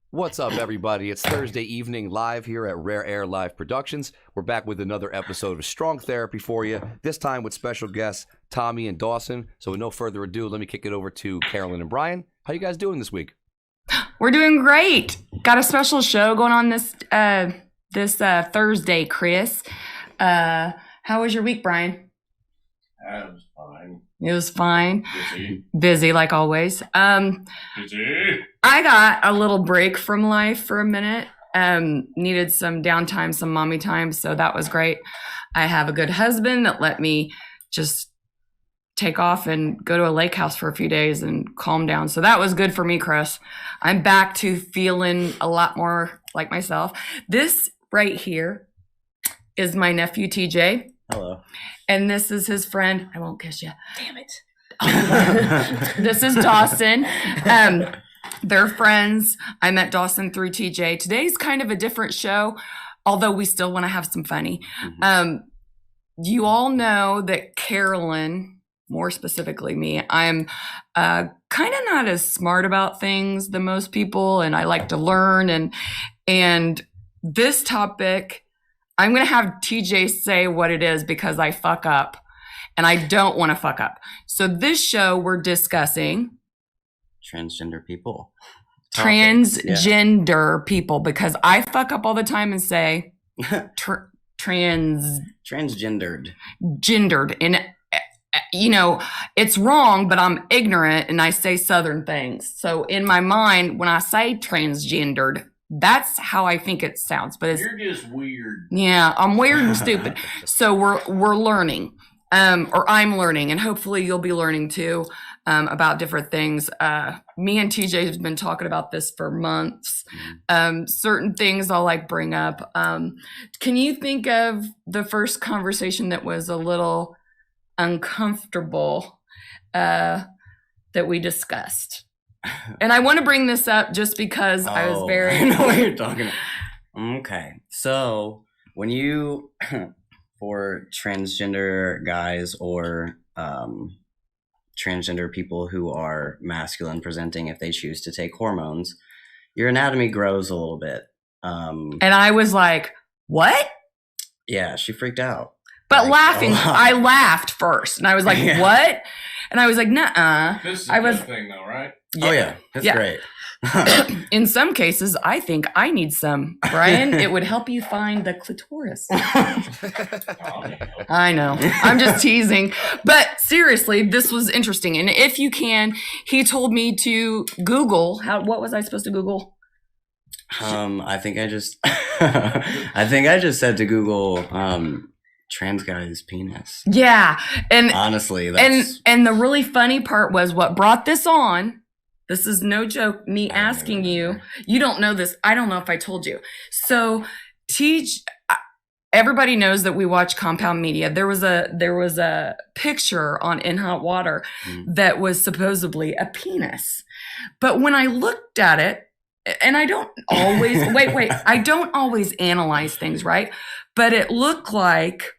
What's up, everybody? It's Thursday evening live here at Rare Air Live Productions. We're back with another episode of Strong Therapy for you, this time with special guests Tommy and Dawson. So with no further ado, let me kick it over to Carolyn and Brian. How you guys doing this week? We're doing great. Got a special show going on this Thursday, Chris. How was your week, Brian? It was fine. It was fine. Busy like always. Busy. I got a little break from life for a minute. Needed some downtime, some mommy time, so that was great. I have a good husband that let me just take off and go to a lake house for a few days and calm down. So that was good for me, Chris. I'm back to feeling a lot more like myself. This right here is my nephew, TJ. Hello. And this is his friend. I won't kiss you. Damn it. This is Dawson. They're friends. I met Dawson through TJ. Today's kind of a different show, although we still want to have some funny. You all know that Carolyn, more specifically me, I'm kind of not as smart about things than most people, and I like to learn. And this topic, I'm going to have TJ say what it is because I fuck up, and I don't want to fuck up. So this show, we're discussing transgender people. Transgender people, because I fuck up all the time and say transgendered. And, you know, it's wrong, but I'm ignorant and I say Southern things. So in my mind, when I say transgendered, that's how I think it sounds. But it's, you're just weird. Yeah, I'm weird and stupid. So we're learning. Or I'm learning, and hopefully you'll be learning too, about different things. Me and TJ have been talking about this for months. Certain things I'll like bring up. Can you think of the first conversation that was a little uncomfortable that we discussed? And I want to bring this up just because I was very... I know what you're talking about. Okay, so when you... for transgender guys or transgender people who are masculine presenting, if they choose to take hormones, your anatomy grows a little bit. And I was like, what? Yeah, she freaked out. But like, laughing, I laughed first. And I was like, yeah. What? And I was like, nuh-uh. This is a good thing though, right? Yeah. Oh yeah, that's great. In some cases, I think I need some, Brian. It would help you find the clitoris. I know. I'm just teasing. But seriously, this was interesting. And if you can, he told me to Google. What was I supposed to Google? I think I just said to Google trans guy's penis. Yeah. And honestly, that's... and the really funny part was what brought this on. This is no joke, me asking you. You don't know this. I don't know if I told you. So everybody knows that we watch Compound Media. There was a picture on In Hot Water that was supposedly a penis. But when I looked at it, and I don't always, I don't always analyze things, right? But it looked like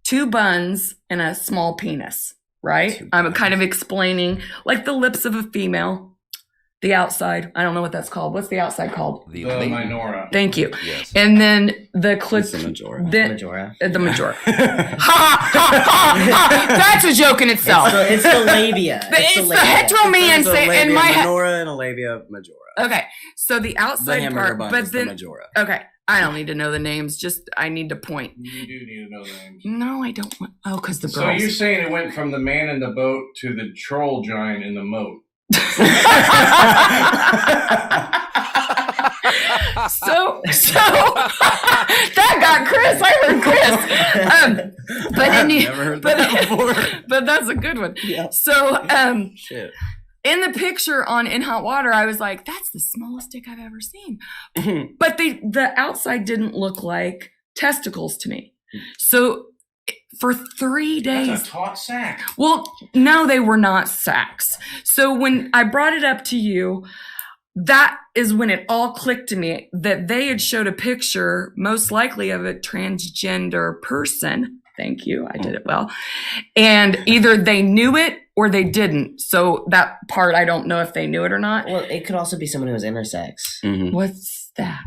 two buns and a small penis. Right? I'm kind of explaining like the lips of a female, the outside. I don't know what that's called. What's the outside called? The minora. Thank you. Yes. And then the majora. The majora. Ha, ha, ha. That's a joke in itself. It's the labia. It's the hetero man saying in my head. Minora and a labia majora. Okay. So the outside part, but then the majora. Okay. I don't need to know the names. Just I need to point. You do need to know the names. No, I don't want. Oh, because the girls. So you're saying it went from the man in the boat to the troll giant in the moat. So that got Chris. I heard Chris. Never heard that before. But that's a good one. Yeah. So shit. In the picture on In Hot Water, I was like, that's the smallest dick I've ever seen. But the outside didn't look like testicles to me. So for 3 days. That's a taut sack. Well, no, they were not sacks. So when I brought it up to you, that is when it all clicked to me that they had showed a picture, most likely of a transgender person. Thank you. I did it well. And either they knew it or they didn't. So that part, I don't know if they knew it or not. Well, it could also be someone who is intersex. Mhm. What's that?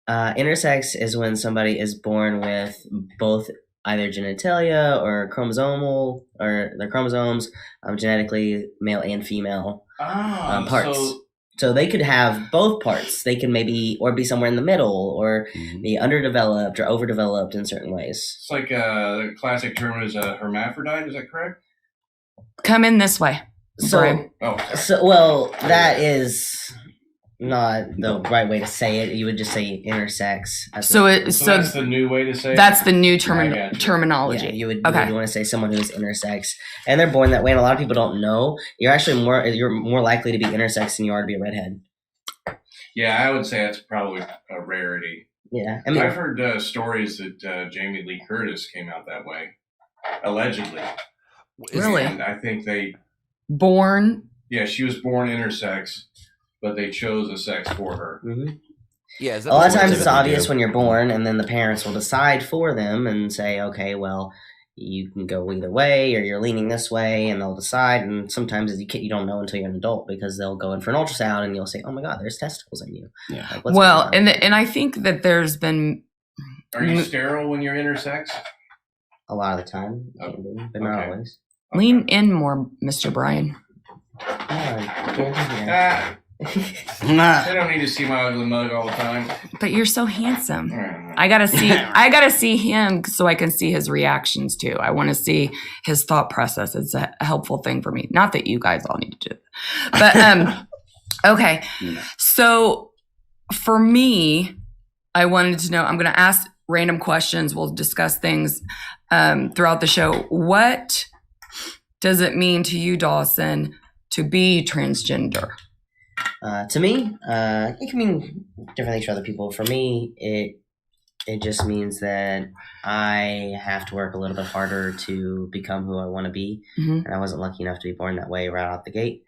Intersex is when somebody is born with both either genitalia or chromosomal, or their chromosomes, genetically male and female parts. So they could have both parts. They can maybe, or be somewhere in the middle, or be underdeveloped or overdeveloped in certain ways. It's like the classic term is a hermaphrodite. Is that correct? Come in this way. So, Oh, sorry. well, that is not the right way to say it. You would just say intersex. So that's the new way to say it? That's the new I got you. terminology. Yeah, you would Okay. want to say someone who is intersex, and they're born that way. And a lot of people don't know. You're more likely to be intersex than you are to be a redhead. Yeah, I would say that's probably a rarity. Yeah, I mean, I've heard stories that Jamie Lee Curtis came out that way, allegedly. Really? And I think Born. yeah, she was born intersex, but they chose a sex for her. Yeah, a lot of times it's obvious when you're born, and then the parents will decide for them and say, okay, well, you can go either way, or you're leaning this way, and they'll decide. And sometimes you don't know until you're an adult, because they'll go in for an ultrasound and you'll say, oh my God, there's testicles in you. Yeah. Like, what's Well, going on? and I think that there's been Are you sterile when you're intersex? A lot of the time, you can be, but not Okay. always. lean in more, Mr. Brian. Ah, I don't need to see my ugly mug all the time. But you're so handsome. I gotta see him so I can see his reactions too. I want to see his thought process. It's a helpful thing for me. Not that you guys all need to do it. But okay. So for me, I wanted to know, I'm gonna ask random questions. We'll discuss things throughout the show. What does it mean to you, Dawson, to be transgender? To me, it can mean different things for other people. For me, it just means that I have to work a little bit harder to become who I want to be, and I wasn't lucky enough to be born that way right out the gate.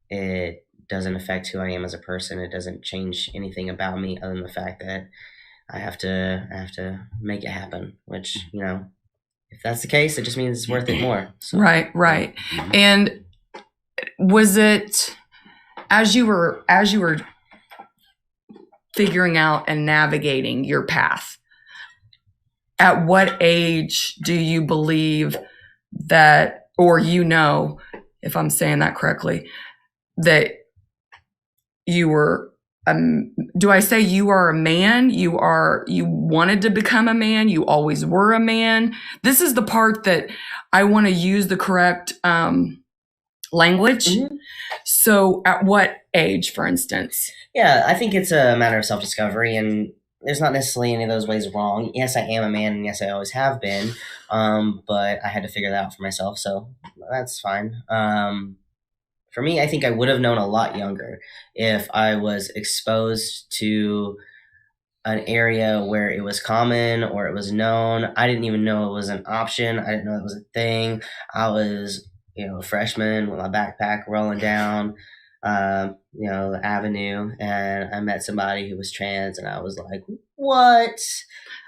It doesn't affect who I am as a person. It doesn't change anything about me other than the fact that I have to make it happen. Which, if that's the case, it just means it's worth it more. So, Right. And was it as you were figuring out and navigating your path, at what age do you believe that, or if I'm saying that correctly, that you were do I say you are a man? You wanted to become a man. You always were a man. This is the part that I want to use the correct language. So at what age, for instance? Yeah, I think it's a matter of self-discovery, and there's not necessarily any of those ways wrong. Yes, I am a man, and yes, I always have been, but I had to figure that out for myself, so that's fine. For me, I think I would have known a lot younger if I was exposed to an area where it was common or it was known. I didn't even know it was an option. I didn't know it was a thing. I was, a freshman with my backpack rolling down, the avenue, and I met somebody who was trans, and I was like, what?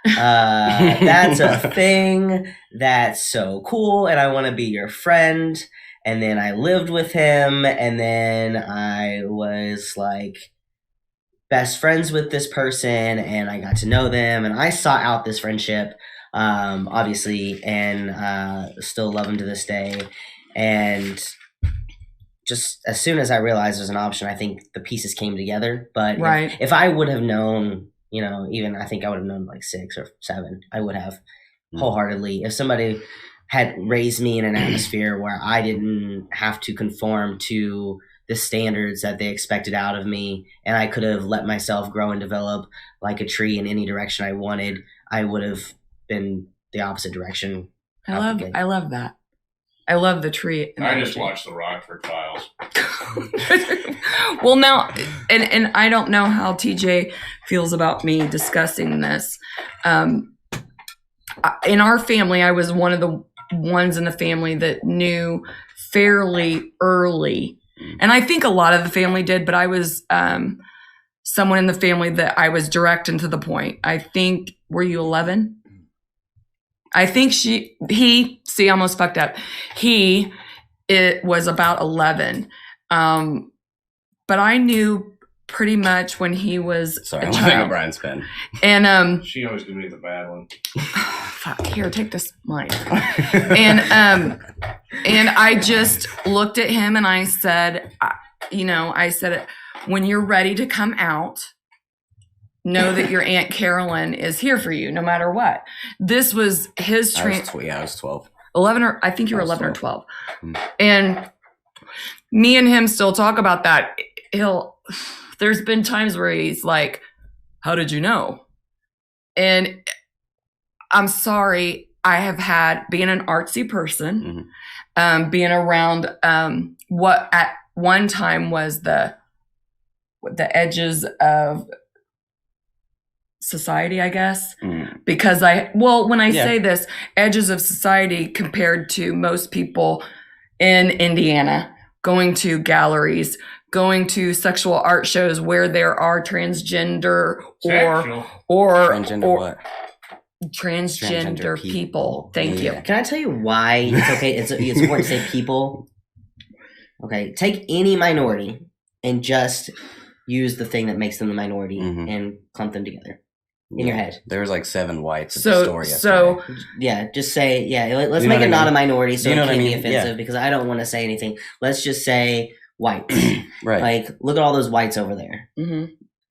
That's a thing. That's so cool, and I want to be your friend. And then I lived with him, and then I was like best friends with this person, and I got to know them, and I sought out this friendship, obviously, and still love him to this day. And just as soon as I realized there's an option, I think the pieces came together. But if I would have known, even I think I would have known like 6 or 7, I would have wholeheartedly. If somebody had raised me in an atmosphere where I didn't have to conform to the standards that they expected out of me, and I could have let myself grow and develop like a tree in any direction I wanted, I would have been the opposite direction. I love that. I love the tree. I just watched the Rockford Files. Well, now, and I don't know how TJ feels about me discussing this, in our family, I was one of the ones in the family that knew fairly early. And I think a lot of the family did, but I was someone in the family that I was direct and to the point. I think, were you 11? I think I almost fucked up. It was about 11. But I knew pretty much when he was Sorry, a I'm looking at child. Brian's pen. And She always gives me the bad one. fuck, here, take this mic. And I just looked at him and I said, when you're ready to come out, know that your Aunt Carolyn is here for you no matter what. This was his I was 12. 11 or I think you were I was 11 or 12. 12. And me and him still talk about that. There's been times where he's like, how did you know? And I'm sorry, I have had, being an artsy person, being around what at one time was the edges of society, I guess. Because when I say this, edges of society compared to most people in Indiana, going to galleries, going to sexual art shows where there are transgender or transgender people. Thank you. Can I tell you why it's okay? It's important to say people. Okay, take any minority and just use the thing that makes them the minority and clump them together in your head. There was like 7 whites at the store yesterday. So yeah, just say let's make it not a minority so it can't be offensive because I don't want to say anything. Let's just say whites. Right. Like, look at all those whites over there.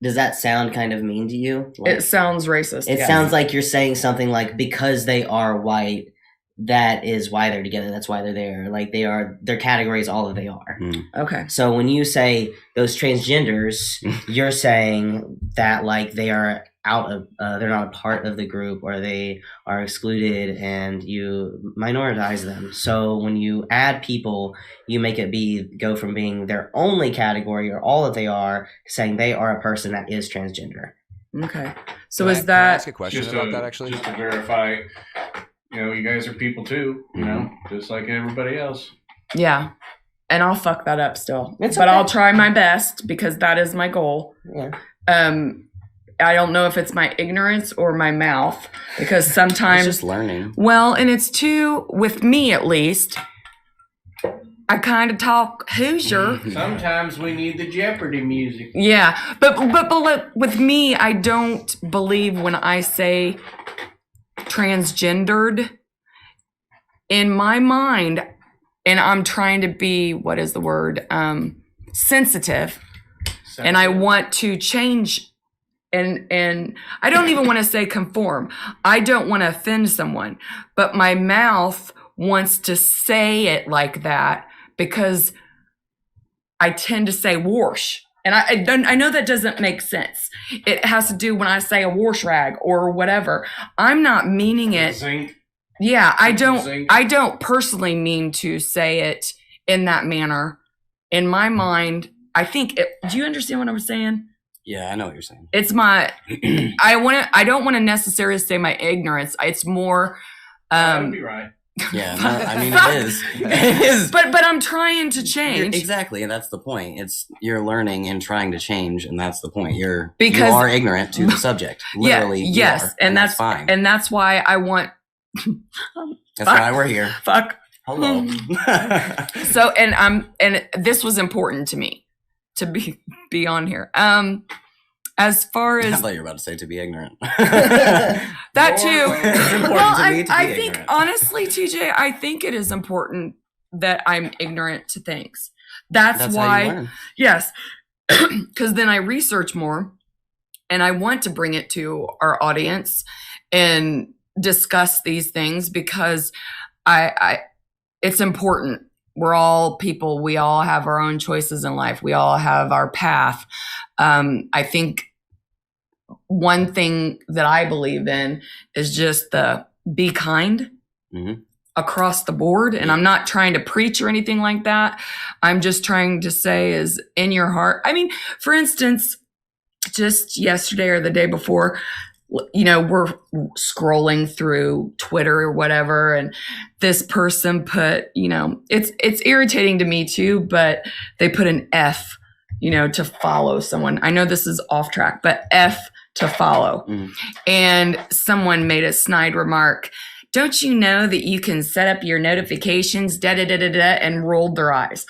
Does that sound kind of mean to you? It sounds racist. It sounds like you're saying something like, because they are white, that is why they're together. That's why they're there. Like, their category is all that they are. Okay. So when you say those transgenders, you're saying that like they are out of, they're not a part of the group, or they are excluded, and you minoritize them. So when you add people, you make it go from being their only category or all that they are, to saying they are a person that is transgender. Okay. So Can I that ask a question about that actually? Just to verify, you guys are people too, just like everybody else. Yeah. And I'll fuck that up still. It's but okay. I'll try my best because that is my goal. Yeah. I don't know if it's my ignorance or my mouth, because sometimes It's just learning. Well, and it's too, with me at least, I kind of talk Hoosier. Sometimes we need the Jeopardy music. Yeah, but with me, I don't believe when I say transgendered. In my mind, and I'm trying to be, what is the word? Sensitive. And I want to change, and I don't even want to say conform. I don't want to offend someone, but my mouth wants to say it like that because I tend to say wash. And I know that doesn't make sense. It has to do when I say a wash rag or whatever. I'm not meaning it. Zinc. Yeah, I Zinc. don't personally mean to say it in that manner. In my mind, I think do you understand what I'm saying? Yeah, I know what you're saying. It's my I don't want to necessarily say my ignorance. It's more That would be right. Yeah, no, I mean it is. It is. But I'm trying to change. Exactly, and that's the point. You're learning and trying to change, and that's the point. You Because- are ignorant to the subject. Literally, you yes, are, and that's fine. And that's why I want That's why we're here. fuck. Hello. So and this was important to me to be on here. As far I as thought you were about to say to be ignorant. that too. It's important Well, to me to be I think ignorant. honestly, TJ, I think it is important that I'm ignorant to things. That's how you why, learn. yes, because then I research more, and I want to bring it to our audience and discuss these things because I it's important. We're all people. We all have our own choices in life. We all have our path. I think one thing that I believe in is just be kind across the board. And I'm not trying to preach or anything like that. I'm just trying to say is in your heart. I mean, for instance, just yesterday or the day before, we're scrolling through Twitter or whatever, and this person put, it's irritating to me too, but they put an F, to follow someone. I know this is off track, but F to follow. And someone made a snide remark. Don't you know that you can set up your notifications, and rolled their eyes.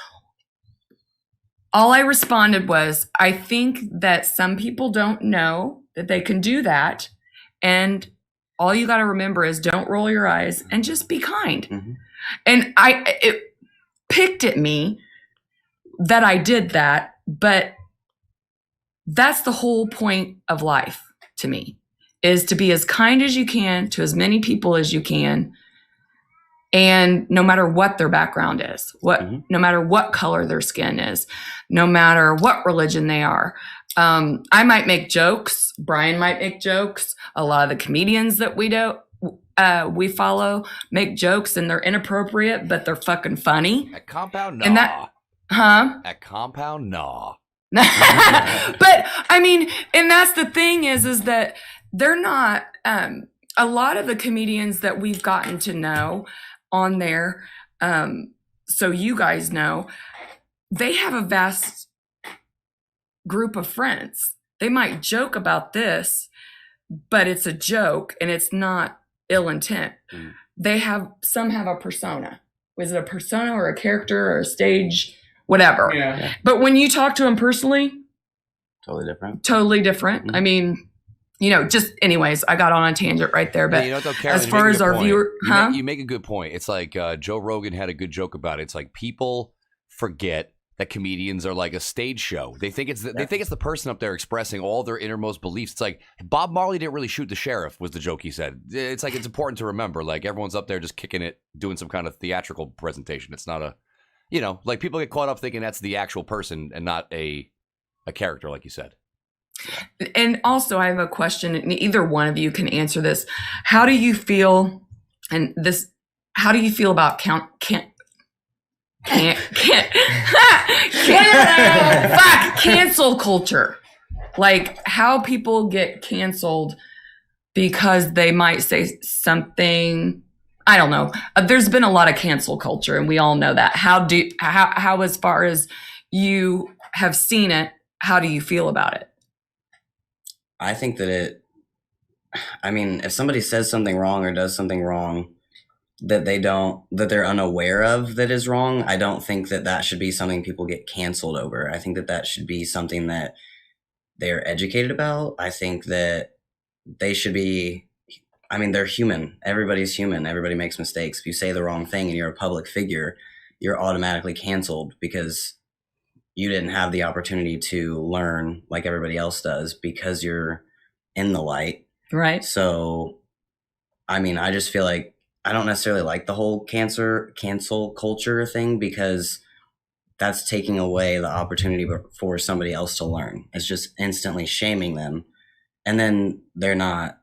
All I responded was, I think that some people don't know that they can do that. And all you got to remember is don't roll your eyes and just be kind. And it picked at me that I did that, but that's the whole point of life to me, is to be as kind as you can to as many people as you can. And no matter what their background is, no matter what color their skin is, no matter what religion they are. I might make jokes. Brian might make jokes. A lot of the comedians that we follow make jokes, and they're inappropriate, but they're fucking funny. At Compound, nah. And that, At Compound, nah. But I mean, and that's the thing is that they're not, a lot of the comedians that we've gotten to know on there, so you guys know, they have a vast group of friends. They might joke about this, but it's a joke and it's not ill intent. Some have a persona. Was it a persona or a character or a stage, whatever? Yeah. But when you talk to them personally, Totally different. I mean, just anyways, I got on a tangent right there. But though, Carolyn, as far as our viewer, you make a good point. It's like Joe Rogan had a good joke about it. It's like people forget that comedians are like a stage show. They think it's the person up there expressing all their innermost beliefs. It's like Bob Marley didn't really shoot the sheriff, was the joke he said. It's like, it's important to remember, like, everyone's up there just kicking it, doing some kind of theatrical presentation. It's not like, people get caught up thinking that's the actual person and not a character, like you said. And also, I have a question, and either one of you can answer this. How do you feel? How do you feel about cancel culture? Like, how people get canceled because they might say something. I don't know. There's been a lot of cancel culture, and we all know that. How as far as you have seen it, how do you feel about it? I think that if somebody says something wrong or does something wrong that they're unaware of that is wrong, I don't think that should be something people get canceled over. I think that should be something that they're educated about. I think that they should be, they're human. Everybody's human. Everybody makes mistakes. If you say the wrong thing and you're a public figure, you're automatically canceled because you didn't have the opportunity to learn like everybody else does because you're in the light. Right. So, I just feel like I don't necessarily like the whole cancel culture thing, because that's taking away the opportunity for somebody else to learn. It's just instantly shaming them. And then you're not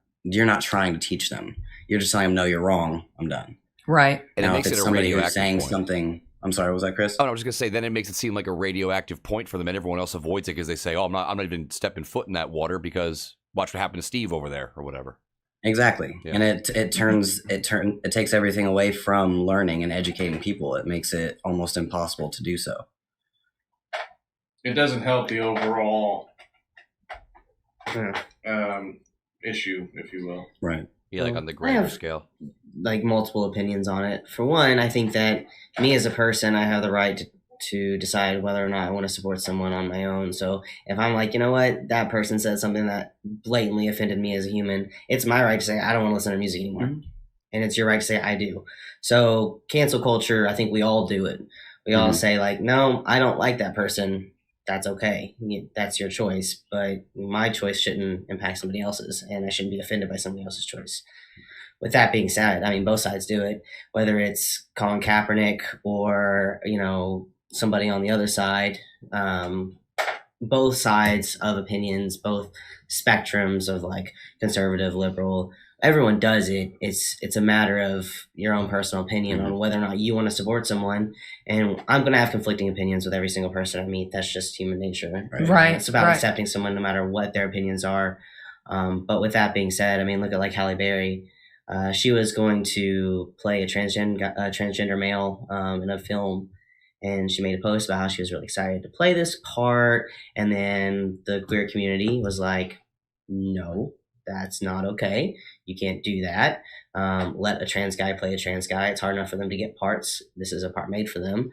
trying to teach them. You're just telling them, no, you're wrong. I'm done. Right. And now, it makes if it's it a somebody who's radioactive saying point. something. I'm sorry, was that Chris? Oh, no, I was just gonna say, then it makes it seem like a radioactive point for them, and everyone else avoids it because they say, "Oh, I'm not even stepping foot in that water because watch what happened to Steve over there or whatever." Exactly, Yeah. and it takes everything away from learning and educating people. It makes it almost impossible to do so. It doesn't help the overall issue, if you will. Right. Yeah, like on the grander scale. Like multiple opinions on it. For one, I think that me as a person, I have the right to decide whether or not I want to support someone on my own. So if I'm like, you know what, that person said something that blatantly offended me as a human, it's my right to say I don't want to listen to music anymore. Mm-hmm. And it's your right to say I do. So cancel culture, I think we all do it. We all say like, no, I don't like that person. That's okay. That's your choice. But my choice shouldn't impact somebody else's, and I shouldn't be offended by somebody else's choice. With that being said, both sides do it, whether it's Colin Kaepernick or, somebody on the other side. Both sides of opinions, both spectrums of like conservative, liberal, everyone does it. It's a matter of your own personal opinion on whether or not you want to support someone. And I'm going to have conflicting opinions with every single person I meet. That's just human nature. Right. It's about accepting someone no matter what their opinions are. But with that being said, I mean, look at like Halle Berry. She was going to play a transgender male in a film, and she made a post about how she was really excited to play this part. And then the queer community was like, no, that's not okay. You can't do that. Let a trans guy play a trans guy. It's hard enough for them to get parts. This is a part made for them.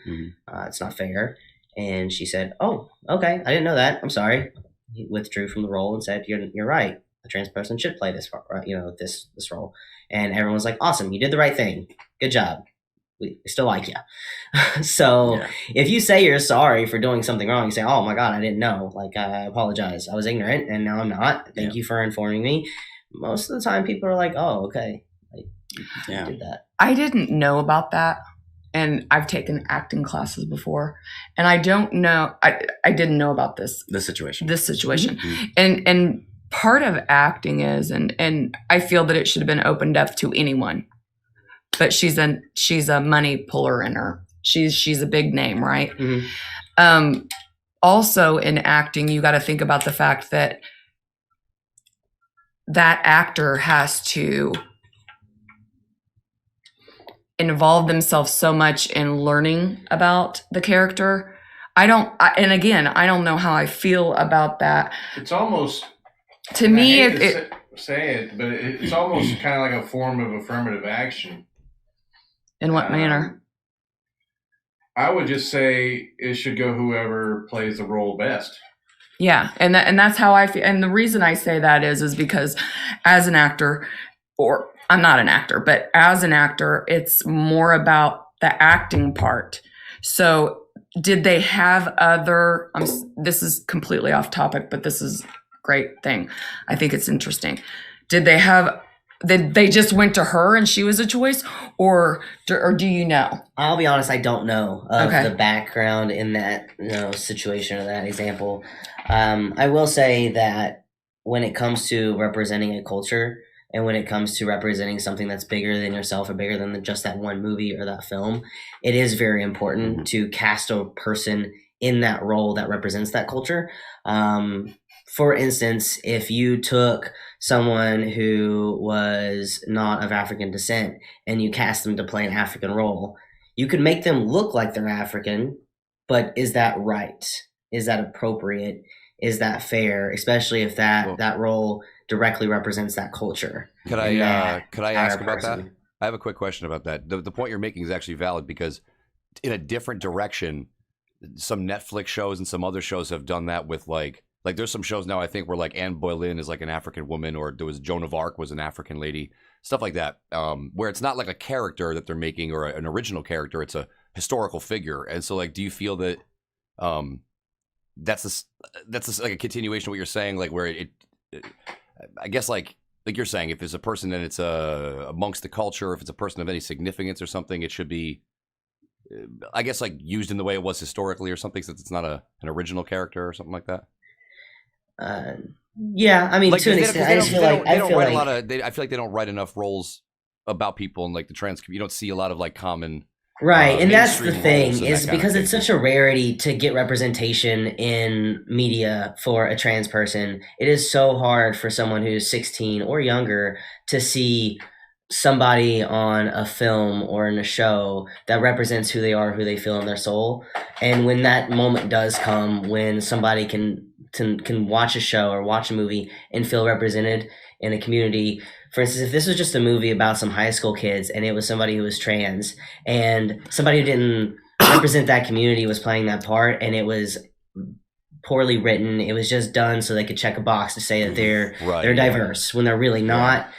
It's not fair. And she said, oh, okay, I didn't know that. I'm sorry. He withdrew from the role and said, you're right. A trans person should play this part, this role. And everyone's like, awesome, you did the right thing. Good job. We still like you. So if you say you're sorry for doing something wrong, you say, oh my God, I didn't know. Like, I apologize. I was ignorant and now I'm not. Thank you for informing me. Most of the time people are like, oh, okay. Like, you did that. I didn't know about that. And I've taken acting classes before. And I don't know, I didn't know about this situation. Mm-hmm. And part of acting is, and I feel that it should have been opened up to anyone. But she's a money puller in her. She's a big name, right? Mm-hmm. Also in acting, you got to think about the fact that that actor has to involve themselves so much in learning about the character. I don't know how I feel about that. It's almost, to me, it's almost kind of like a form of affirmative action. In what manner? I would just say it should go whoever plays the role best. Yeah, and that's how I feel. And the reason I say that is because as an actor, or I'm not an actor, but as an actor, it's more about the acting part. So did they have other, this is completely off topic, but this is a great thing. I think it's interesting. Did they just went to her and she was a choice, or do you know? I'll be honest, I don't know of the background in that situation or that example. I will say that when it comes to representing a culture and when it comes to representing something that's bigger than yourself or bigger than just that one movie or that film, it is very important to cast a person in that role that represents that culture. For instance, if you took someone who was not of African descent and you cast them to play an African role, you could make them look like they're African, but is that right? Is that appropriate? Is that fair? Especially if that role directly represents that culture. Could I ask about that? I have a quick question about that. The point you're making is actually valid, because in a different direction, some Netflix shows and some other shows have done that with like there's some shows now, I think, where like Anne Boleyn is like an African woman, or there was Joan of Arc was an African lady, stuff like that, where it's not like a character that they're making or an original character, it's a historical figure. And so like, do you feel that that's like a continuation of what you're saying, like where it I guess like you're saying, if there's a person and it's amongst the culture, if it's a person of any significance or something, it should be, I guess, like used in the way it was historically or something, since it's not an original character or something like that. Yeah, I mean, like, to an extent, I feel like I feel like they don't write enough roles about people in like the trans community. You don't see a lot of like common. Right, and that's the thing, is because it's such a rarity to get representation in media for a trans person. It is so hard for someone who's 16 or younger to see somebody on a film or in a show that represents who they are, who they feel in their soul. And when that moment does come, when somebody can watch a show or watch a movie and feel represented in a community. For instance, if this was just a movie about some high school kids and it was somebody who was trans and somebody who didn't represent that community was playing that part, and it was poorly written, it was just done so they could check a box to say that they're diverse when they're really not.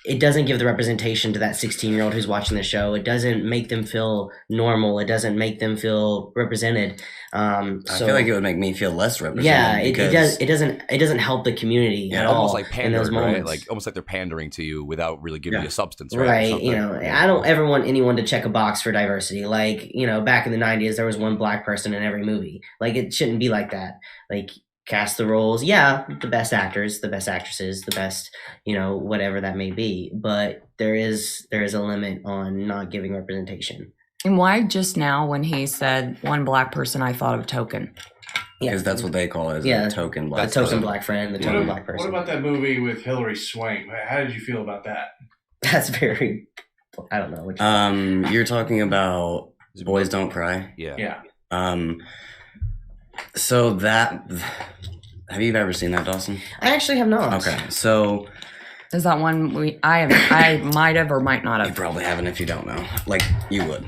It doesn't give the representation to that 16-year-old who's watching the show. It doesn't make them feel normal. It doesn't make them feel represented. I feel like it would make me feel less represented. Yeah, it does. It doesn't help the community at all. Almost like pandering, in those moments. right? Like almost like they're pandering to you without really giving you a substance, right? Right. I don't ever want anyone to check a box for diversity. Like, back in the 90s, there was one black person in every movie. Like, it shouldn't be like that. Like, cast the roles, the best actors, the best actresses, the best, whatever that may be. But there is a limit on not giving representation. And why just now, when he said one black person, I thought of Token? Yeah. Because that's what they call it, Yeah. a token The black. token black friend, the token black What person. about that movie with Hilary Swank? How did you feel about that? That's very. I don't know. Which You're talking about Boys Don't Cry. Yeah. Yeah. So that, have you ever seen that, Dawson? I actually have not. Okay, so Is that one I might have or might not you have? probably haven't if you don't know. Like, you would.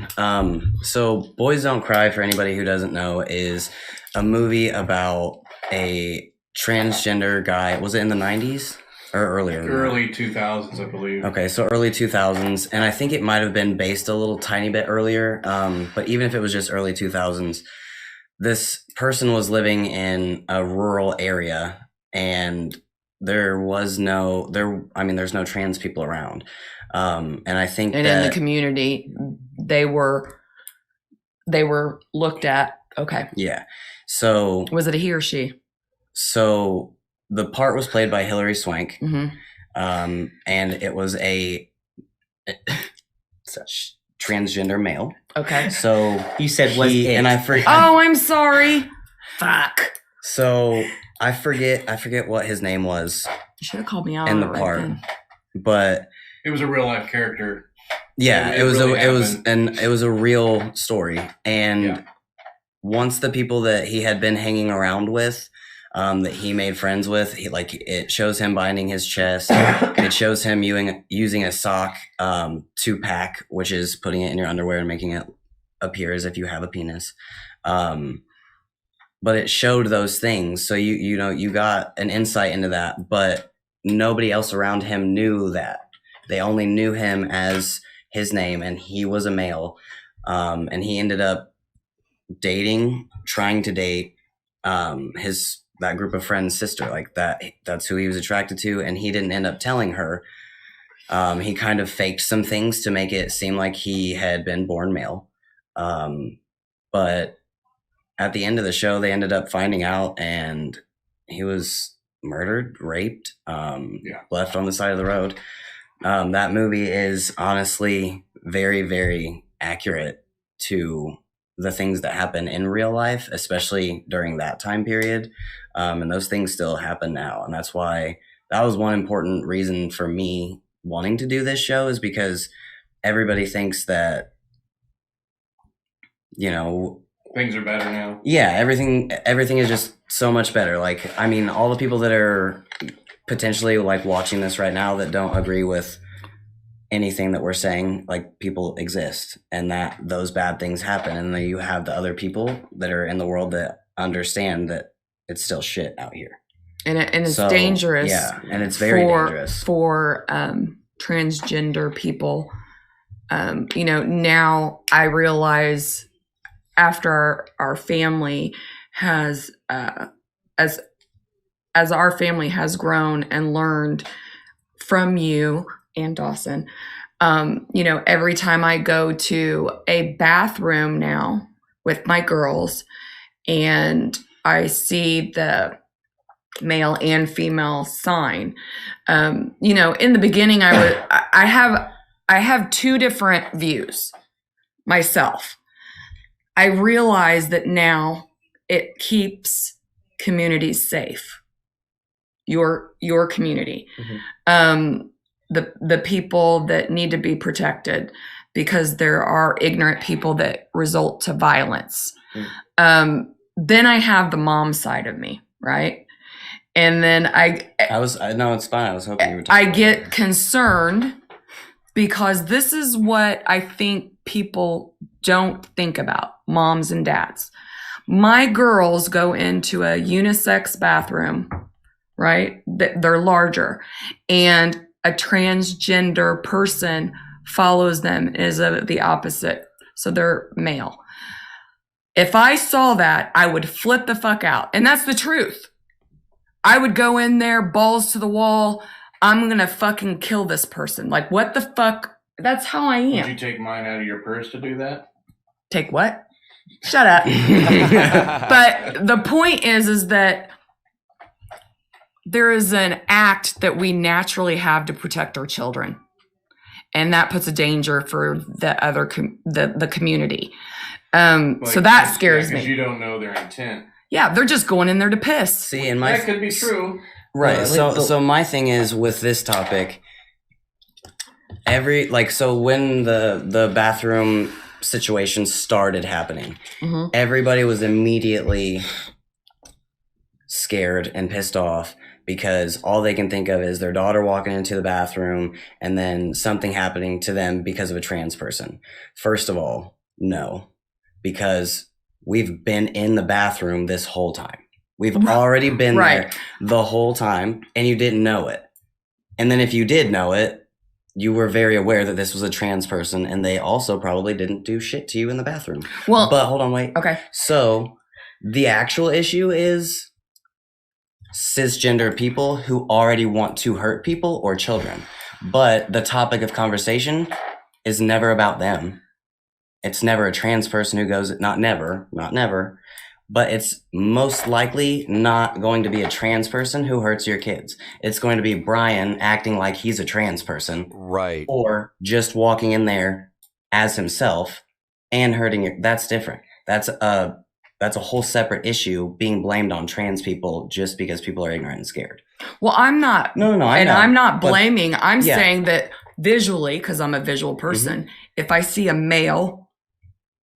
So Boys Don't Cry, for anybody who doesn't know, is a movie about a transgender guy. Was it in the 90s or earlier? Early 2000s, I believe. Okay, so early 2000s, and I think it might have been based a little tiny bit earlier, but even if it was just early 2000s, this person was living in a rural area, and there's no trans people around, and I think And in the community, they were looked at. Okay, yeah. So was it a he or she? so the part was played by Hilary Swank, Mm-hmm. and it was a transgender male. Okay. So You said was it. and I forget. Oh, I'm sorry. Fuck. So I forget what his name was You should have called me out in on the it right part, then. but It was a real life character. yeah, It it was really it was a real story. And Yeah. once the people that he had been hanging around with, that he made friends with, it shows him binding his chest. It shows him using a sock to pack, which is putting it in your underwear and making it appear as if you have a penis. But it showed those things, so you got an insight into that. But nobody else around him knew that. They only knew him as his name, and he was a male. And he ended up trying to date that group of friends' sister, like that. That's who he was attracted to, and he didn't end up telling her. He kind of faked some things to make it seem like he had been born male. But at the end of the show, they ended up finding out, and he was murdered, raped, left on the side of the road. That movie is honestly very, very accurate to the things that happen in real life, especially during that time period. And those things still happen now. And that's why that was one important reason for me wanting to do this show, is because everybody thinks that, Things are better now. yeah, everything is just so much better. Like, I mean, all the people that are potentially like watching this right now that don't agree with anything that we're saying, like, people exist, and that those bad things happen, and then you have the other people that are in the world that understand that it's still shit out here, And it's So, dangerous. yeah, and it's very dangerous for transgender people. Now I realize, after our family has as our family has grown and learned from you and Dawson, every time I go to a bathroom now with my girls and I see the male and female sign, in the beginning I have two different views myself. I realize that now it keeps communities safe. Your community. Mm-hmm. The people that need to be protected, because there are ignorant people that result to violence. Then I have the mom side of me, right? And then no, it's fine. I was hoping you would. I get concerned, because this is what I think people don't think about, moms and dads. My girls go into a unisex bathroom, right? They're larger, and a transgender person follows them, is the opposite. So they're male. If I saw that, I would flip the fuck out. And that's the truth. I would go in there, balls to the wall. I'm going to fucking kill this person. Like, what the fuck? That's how I am. Would you take mine out of your purse to do that? Take what? Shut up. But the point is that there is an act that we naturally have to protect our children. And that puts a danger for the other the community. So that scares me. Because you don't know their intent. Yeah, they're just going in there to piss. See, and That could be true. Right. Yeah, So my thing is with this topic, so when the bathroom situation started happening, everybody was immediately scared and pissed off because all they can think of is their daughter walking into the bathroom and then something happening to them because of a trans person. First of all, no, because we've been in the bathroom this whole time. We've already been there the whole time, and you didn't know it. And then if you did know it, you were very aware that this was a trans person, and they also probably didn't do shit to you in the bathroom. Well, but hold on, wait. Okay. So the actual issue is cisgender people who already want to hurt people or children. But the topic of conversation is never about them. It's never a trans person who goes, not never, but it's most likely not going to be a trans person who hurts your kids. It's going to be Brian acting like he's a trans person. Right. Or just walking in there as himself and hurting your, that's different. That's a whole separate issue being blamed on trans people just because people are ignorant and scared. Well, I'm not. No, I know. I'm not blaming. I'm yeah. saying that visually, because I'm a visual person, if I see a male,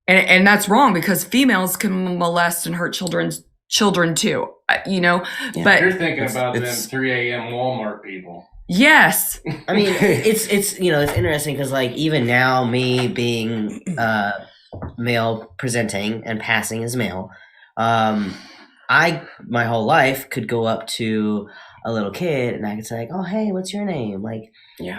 and that's wrong because females can molest and hurt children too, you know. Yeah. But You're thinking about them 3 a.m. Walmart people. Yes. I mean, it's it's interesting because like even now, me being male presenting and passing as male, I my whole life could go up to a little kid and I could say like, oh hey, what's your name? Like,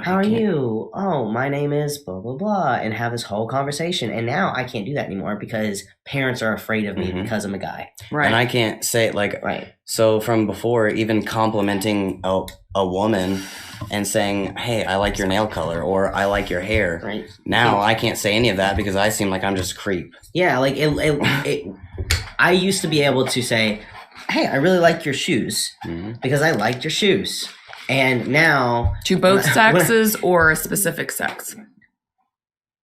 how are you? Oh, my name is blah blah blah, and have this whole conversation. And now I can't do that anymore because parents are afraid of me because I'm a guy. Right. And I can't say it like So from before, even complimenting a woman and saying, hey, I like your nail color or I like your hair. Right. Now I can't say any of that because I seem like I'm just a creep. Yeah, like I used to be able to say, hey, I really like your shoes because I liked your shoes. And now to both sexes or a specific sex?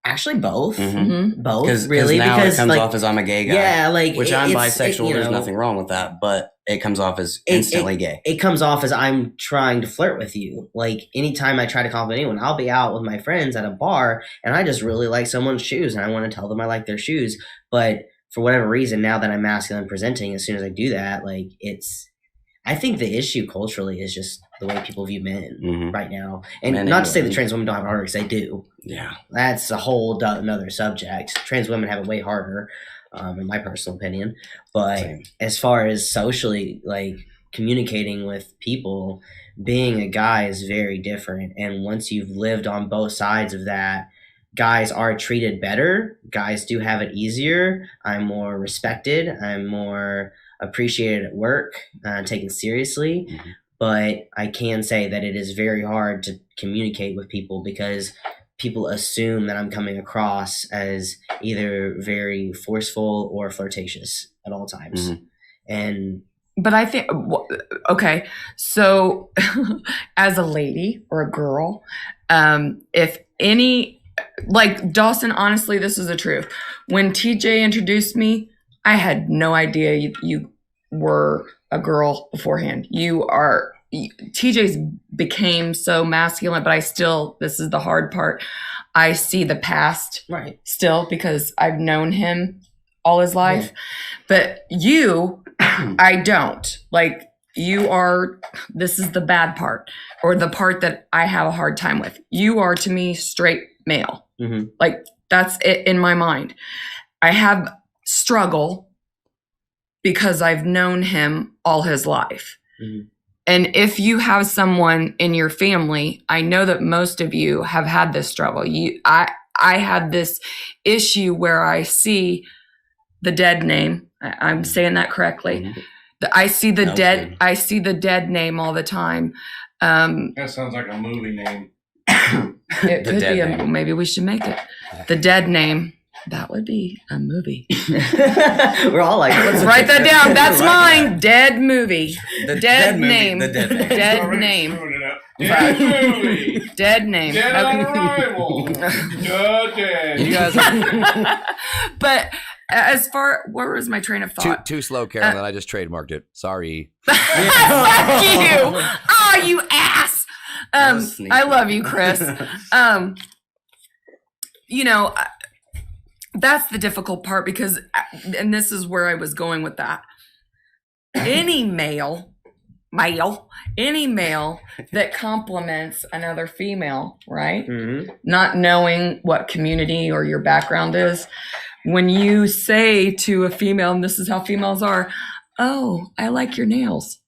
Actually both. Both, Because really. now because it comes like, off as I'm a gay guy. Yeah, like which I'm it's- bisexual. you There's know, nothing wrong with that, but it comes off as instantly gay. It comes off as I'm trying to flirt with you. Like anytime I try to compliment anyone, I'll be out with my friends at a bar and I just really like someone's shoes and I want to tell them I like their shoes. But for whatever reason, now that I'm masculine presenting, as soon as I do that, like I think the issue culturally is just the way people view men right now. And Men not and to say that women. trans women don't have it harder, because they do. Yeah. That's a whole another subject. Trans women have it way harder, in my personal opinion. But Same. as far as socially, like communicating with people, being a guy is very different. And once you've lived on both sides of that, guys are treated better. Guys do have it easier. I'm more respected. I'm more appreciated at work, taken seriously. But I can say that it is very hard to communicate with people because people assume that I'm coming across as either very forceful or flirtatious at all times. But I think, okay, so as a lady or a girl, if any, like Dawson, honestly, this is the truth. When TJ introduced me, I had no idea you were a girl beforehand. TJ's became so masculine, but this is the hard part. I see the past still because I've known him all his life. But you, I don't. Like, this is the bad part or the part that I have a hard time with. You are to me straight male. Like, that's it in my mind. I have struggle because I've known him all his life. And if you have someone in your family, I know that most of you have had this struggle. I had this issue where I see the dead name. I'm saying that correctly. I see the dead name all the time. That sounds like a movie name. It could be maybe we should make it the dead name. That would be a movie. We're all like, let's write that down. That's mine. Dead movie. The dead movie, name. The dead name. Dead name. Dead movie. Dead name. Dead on arrival. Dead. You guys. But as far, where was my train of thought? Too slow, Carolyn. I just trademarked it. Sorry. Fuck you! Oh, you ass! was sneaky. I love you, Chris. You know, that's the difficult part because, and this is where I was going with that. Any male that compliments another female, right? Mm-hmm. Not knowing what community or your background is, when you say to a female, and this is how females are, oh, I like your nails,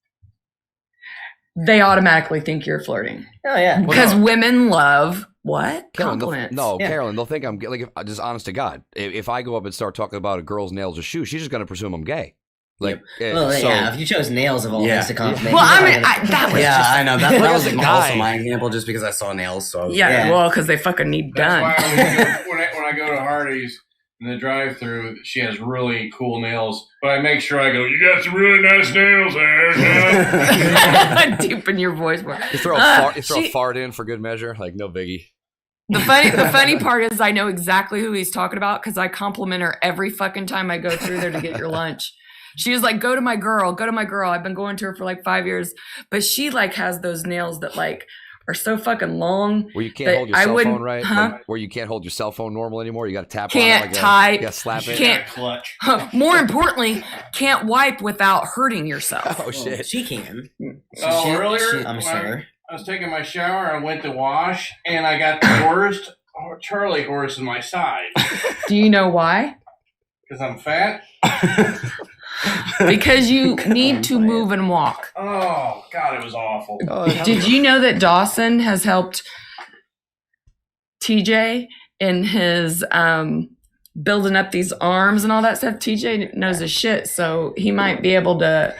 they automatically think you're flirting. Oh yeah. Because women love what? Carolyn, Compliments. Yeah. Carolyn, they'll think I'm like, if, just honest to God, if I go up and start talking about a girl's nails or shoes, she's just going to presume I'm gay. Like, Well, so, yeah. If you chose nails of all things to compliment, Well, I you're mean, not gonna- that was Yeah, just, I know. That Look was at the also guy. my example just because I saw nails. So I was yeah, Yeah. well, because they fucking need That's done. why I always when I go to Hardee's in the drive-through, she has really cool nails. But I make sure I go, "You got some really nice nails there." Deepen your voice more. you throw, a fart in for good measure, like no biggie. The funny part is I know exactly who he's talking about because I compliment her every fucking time I go through there to get your lunch. She was like, go to my girl. I've been going to her for like 5 years, but she like has those nails that like are so fucking long. Where you can't that hold your I cell wouldn't- phone right, huh? like, where you can't hold your cell phone normal anymore. You got to tap Can't on it. type. Yeah, slap it. Can't- clutch. More importantly, can't wipe without hurting yourself. Oh shit! She can. Oh, earlier I'm when sure. I was taking my shower. I went to wash, and I got the worst Charlie horse in my side Do you know why? because I'm fat. Because you need to move and walk. Oh God, it was awful. Did you know that Dawson has helped TJ in his building up these arms and all that stuff? TJ knows his shit, so he might be able to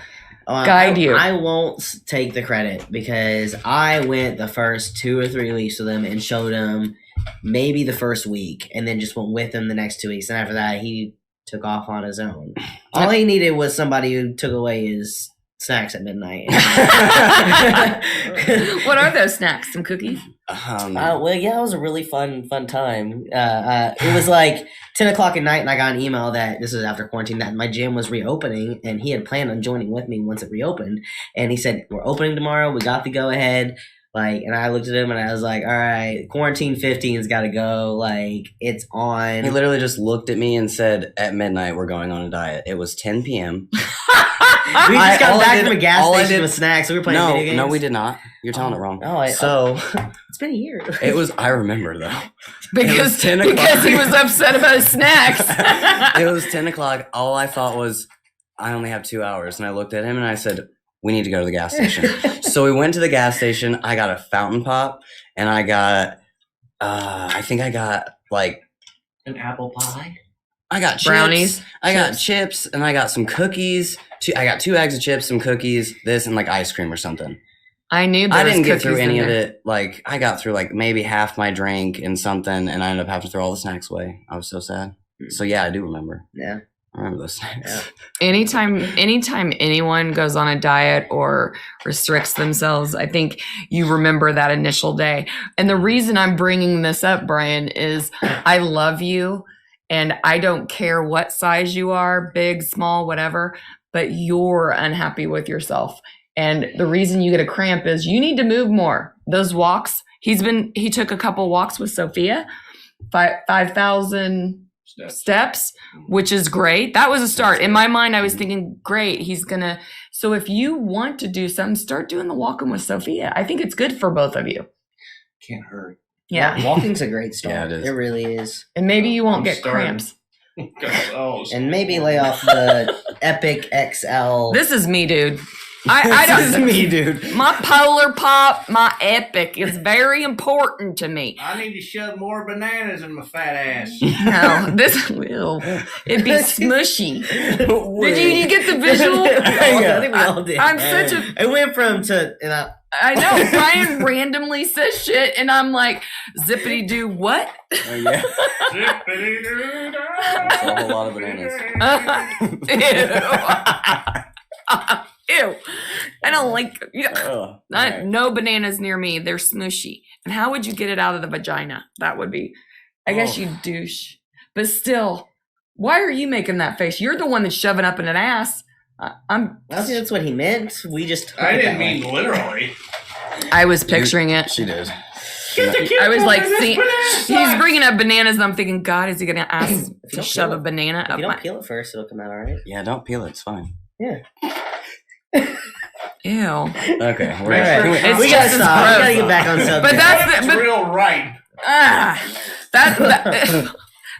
guide you. I won't take the credit because I went the first 2 or 3 weeks with him and showed him maybe the first week and then just went with him the next 2 weeks. And after that, he took off on his own. All he needed was somebody who took away his snacks at midnight. What are those snacks? Some cookies? Well, yeah, it was a really fun time. It was like 10 o'clock at night, and I got an email that this is after quarantine that my gym was reopening, and he had planned on joining with me once it reopened. And he said, "We're opening tomorrow. We got the go ahead." Like, and I looked at him and I was like, "All right, quarantine 15's got to go. Like, it's on." He literally just looked at me and said, "At midnight, we're going on a diet." It was 10 p.m. We just got all I back did- from a gas all I station did- with snacks. We were playing video games. No, we did not. You're telling it wrong. Oh, So it's been a year. it was. I remember though. Because 10 o'clock. because he was upset about his snacks. It was 10 o'clock. All I thought was, I only have 2 hours, and I looked at him and I said, "We need to go to the gas station." So we went to the gas station. I got a fountain pop, and I got, I think I got like An apple pie. I got chips. Brownies, I got chips, and I got some cookies. I got 2 bags of chips, some cookies, this, and like ice cream or something. I knew there I was didn't get cookies through in any of there. it. Like, I got through like maybe half my drink and something, and I ended up having to throw all the snacks away. I was so sad. So yeah, I do remember. Yeah. I remember those snacks. Yeah. Anytime anyone goes on a diet or restricts themselves, I think you remember that initial day. And the reason I'm bringing this up, Brian, is I love you and I don't care what size you are, big, small, whatever, but you're unhappy with yourself. And the reason you get a cramp is you need to move more. Those walks, he took a couple walks with Sophia, 5,000 steps, which is great. That was a start. In my mind, I was thinking, great, so if you want to do something, start doing the walking with Sophia. I think it's good for both of you. Can't hurt. Yeah. Walking's a great start. Yeah, it is. It really is. And maybe you won't I'm get starting. cramps. Oh, And maybe lay off the Epic XL. This is me, dude. I This is don't, me, dude. my Polar Pop, my Epic is very important to me. I need to shove more bananas in my fat ass. No, this will. It'd be smushy. Did you get the visual? I think we all did. I'm such a It went from to, and I know Brian randomly says shit, and I'm like, zippity doo what? Oh, yeah. That's a whole lot of bananas. Ew. I don't like. Oh, alright. No bananas near me. They're smushy. And how would you get it out of the vagina? That would be. I guess you douche. But still, Why are you making that face? You're the one that's shoving up in an ass. I don't think that's what he meant. We just. took I it didn't that way. mean literally. I was picturing it. She did. I was like, see, he's bringing up bananas, and I'm thinking, God, is he going to ask to don't shove peel a it. banana If up you don't my... peel it first, it'll come out all right. Yeah, don't peel it. It's fine. Ew. Okay. We're Make sure- It's we gotta just as stop. We gross. gotta get back on subject. But that's It's the... But, real right.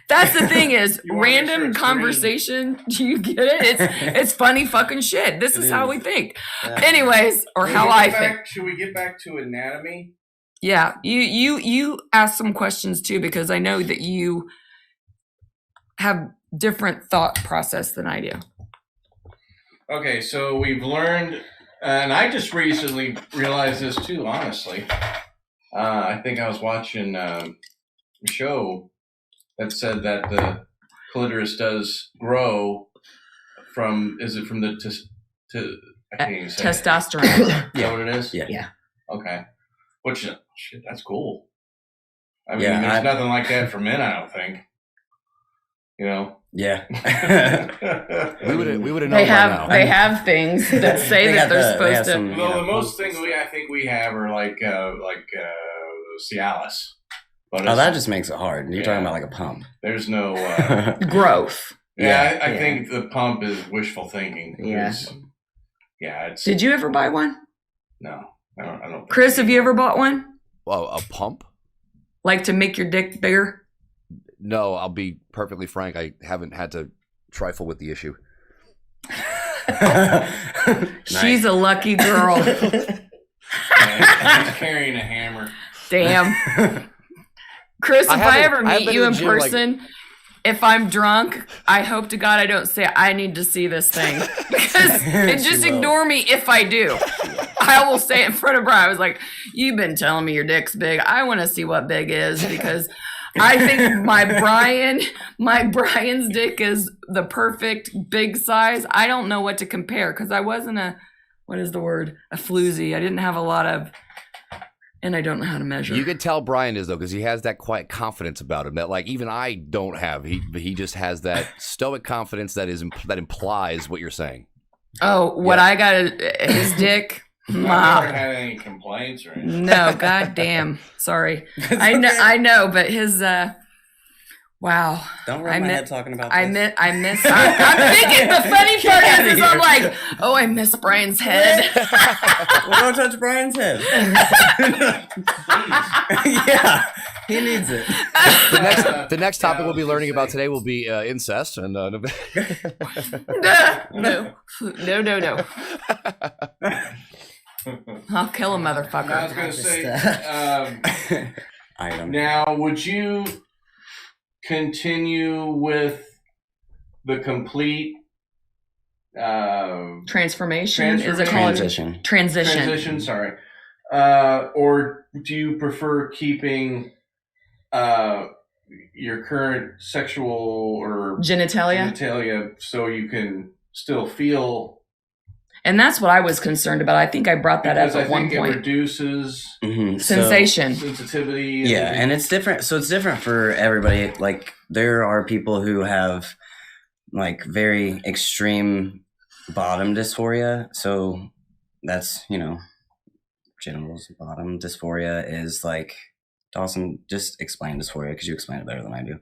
that's the thing is, You wanna make sure random it's conversation, do you get it? It's funny fucking shit. This is how we think. Yeah. Anyways, or how I think. Should we get back to anatomy? Yeah, you ask some questions too, because I know that you have different thought process than I do. Okay, so we've learned, and I just recently realized this too, honestly. I think I was watching a show that said that the clitoris does grow from, is it from the, I can't even say it. Testosterone. Is that what it is? Yeah. Yeah. Okay. Which, shit, that's cool. I mean, Yeah, there's nothing like that for men, I don't think. You know? Yeah. We would have known by now. They have things that say They that got they're they supposed have to. some, you Well, know, the most things I think we have are like Cialis. But Oh, it's- that just makes it hard. You're Yeah. talking about like a pump. there's no. Growth. Yeah, I Yeah. think the pump is wishful thinking. Yeah. because- Yeah, it's Did you ever buy one? no. I don't. Chris, have you ever bought one? A pump? Like to make your dick bigger? No, I'll be perfectly frank. I haven't had to trifle with the issue. She's a lucky girl. Yeah, he's carrying a hammer. Damn. Chris, if I haven't- ever I've meet been you in in the gym, like- person, if I'm drunk, I hope to God I don't say I need to see this thing. Because and just She will. ignore me if I do. I will say it in front of Brian. I was like, you've been telling me your dick's big. I want to see what big is because I think my Brian's dick is the perfect big size. I don't know what to compare because I wasn't a floozy. I didn't have a lot of, and I don't know how to measure. You can tell Brian is though, because he has that quiet confidence about him that like even I don't have. He just has that stoic confidence that implies what you're saying. Oh, what I got his dick. I've never Wow. had any complaints or anything. No, goddamn. Sorry. I know, but his wow. Don't I rub my mi- head talking about I this. miss. I'm thinking the funny part is I'm like, oh, I miss Brian's head. Well, don't touch Brian's head. Yeah, he needs it. The next topic we'll be learning about today will be incest and No. I'll kill a I was motherfucker. going to say, Item. now, would you continue with the complete Transformation? Is it called Transition. transition? Sorry. Or do you prefer keeping your current sexual or Genitalia? genitalia so you can still feel? And that's what I was concerned about. I think I brought that up Because I at one think it point. reduces Mhm. Sensation. sensitivity. Yeah, and it's different. So it's different for everybody. Like there are people who have like very extreme bottom dysphoria. So that's, genitals bottom dysphoria is like, Dawson, just explain dysphoria because you explain it better than I do.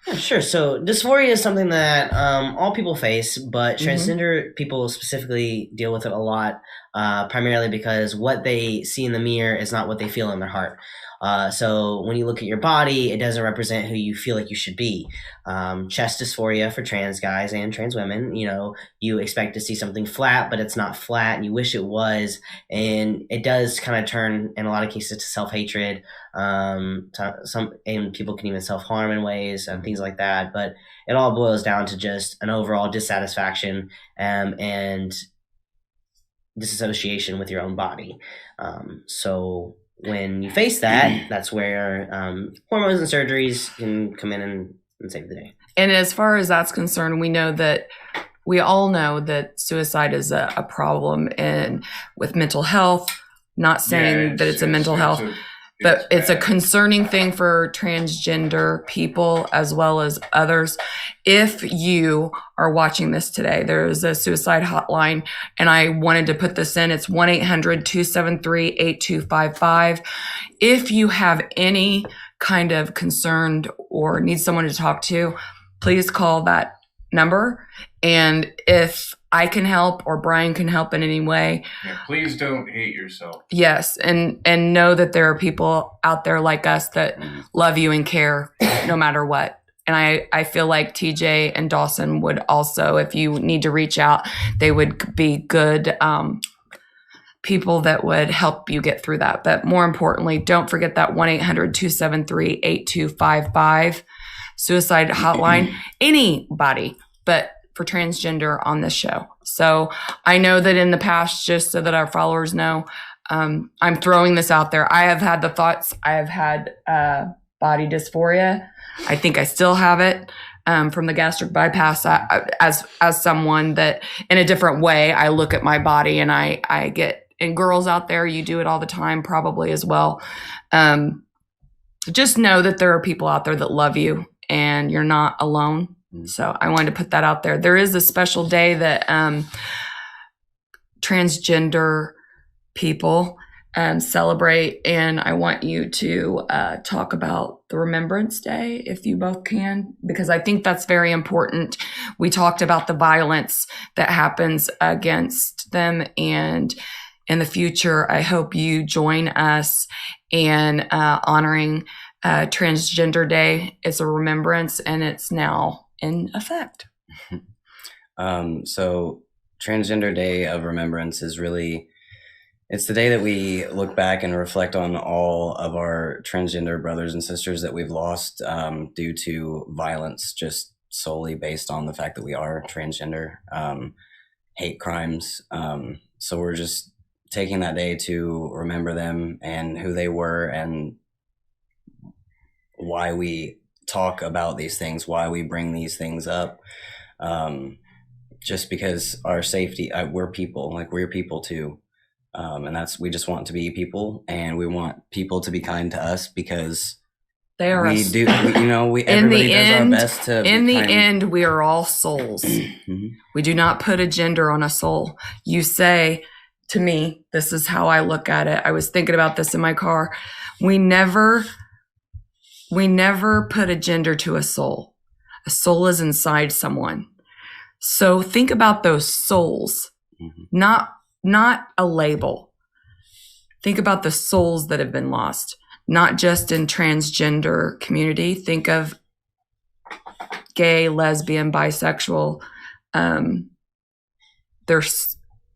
Yeah, sure. So dysphoria is something that all people face, but Mhm. transgender people specifically deal with it a lot, primarily because what they see in the mirror is not what they feel in their heart. So when you look at your body, it doesn't represent who you feel like you should be. Chest dysphoria for trans guys and trans women, you expect to see something flat, but it's not flat, and you wish it was. And it does kind of turn, in a lot of cases, to self-hatred. And people can even self-harm in ways and things like that. But it all boils down to just an overall dissatisfaction and disassociation with your own body. So when you face that, that's where hormones and surgeries can come in and save the day. And as far as that's concerned, we all know that suicide is a problem and with mental health. Not saying that it's a mental health. But it's a bad. concerning thing for transgender people as well as others. If you are watching this today, there is a suicide hotline, and I wanted to put this in. It's 1-800-273-8255. If you have any kind of concern or need someone to talk to, please call that number. And if I can help or Brian can help in any way, Yeah, please don't hate yourself. yes, and know that there are people out there like us that love you and care no matter what. And I feel like TJ and Dawson would also, if you need to reach out, they would be good people that would help you get through that. But more importantly, don't forget that 1-800-273-8255 suicide hotline. Anybody, but for transgender on this show. So I know that in the past, just so that our followers know, I'm throwing this out there. I have had the thoughts. I have had body dysphoria. I think I still have it from the gastric bypass. As someone that, in a different way, I look at my body and I get. And girls out there, you do it all the time, probably as well. Just know that there are people out there that love you, and you're not alone. So I wanted to put that out there. There is a special day that transgender people celebrate, and I want you to talk about the Remembrance Day, if you both can, because I think that's very important. We talked about the violence that happens against them, and in the future, I hope you join us in honoring Transgender Day. It's a remembrance, and it's now in effect. So Transgender Day of Remembrance is really, it's the day that we look back and reflect on all of our transgender brothers and sisters that we've lost due to violence, just solely based on the fact that we are transgender, hate crimes. So we're just taking that day to remember them and who they were and why we talk about these things, why we bring these things up. Just because our safety, we're people, like we're people too. And we just want to be people, and we want people to be kind to us because they are everybody does our best to in the end, we are all souls. Mm-hmm. We do not put a gender on a soul. You say to me, this is how I look at it. I was thinking about this in my car. We never put a gender to a soul. A soul is inside someone. So think about those souls, not a label. Think about the souls that have been lost, not just in transgender community. Think of gay, lesbian, bisexual.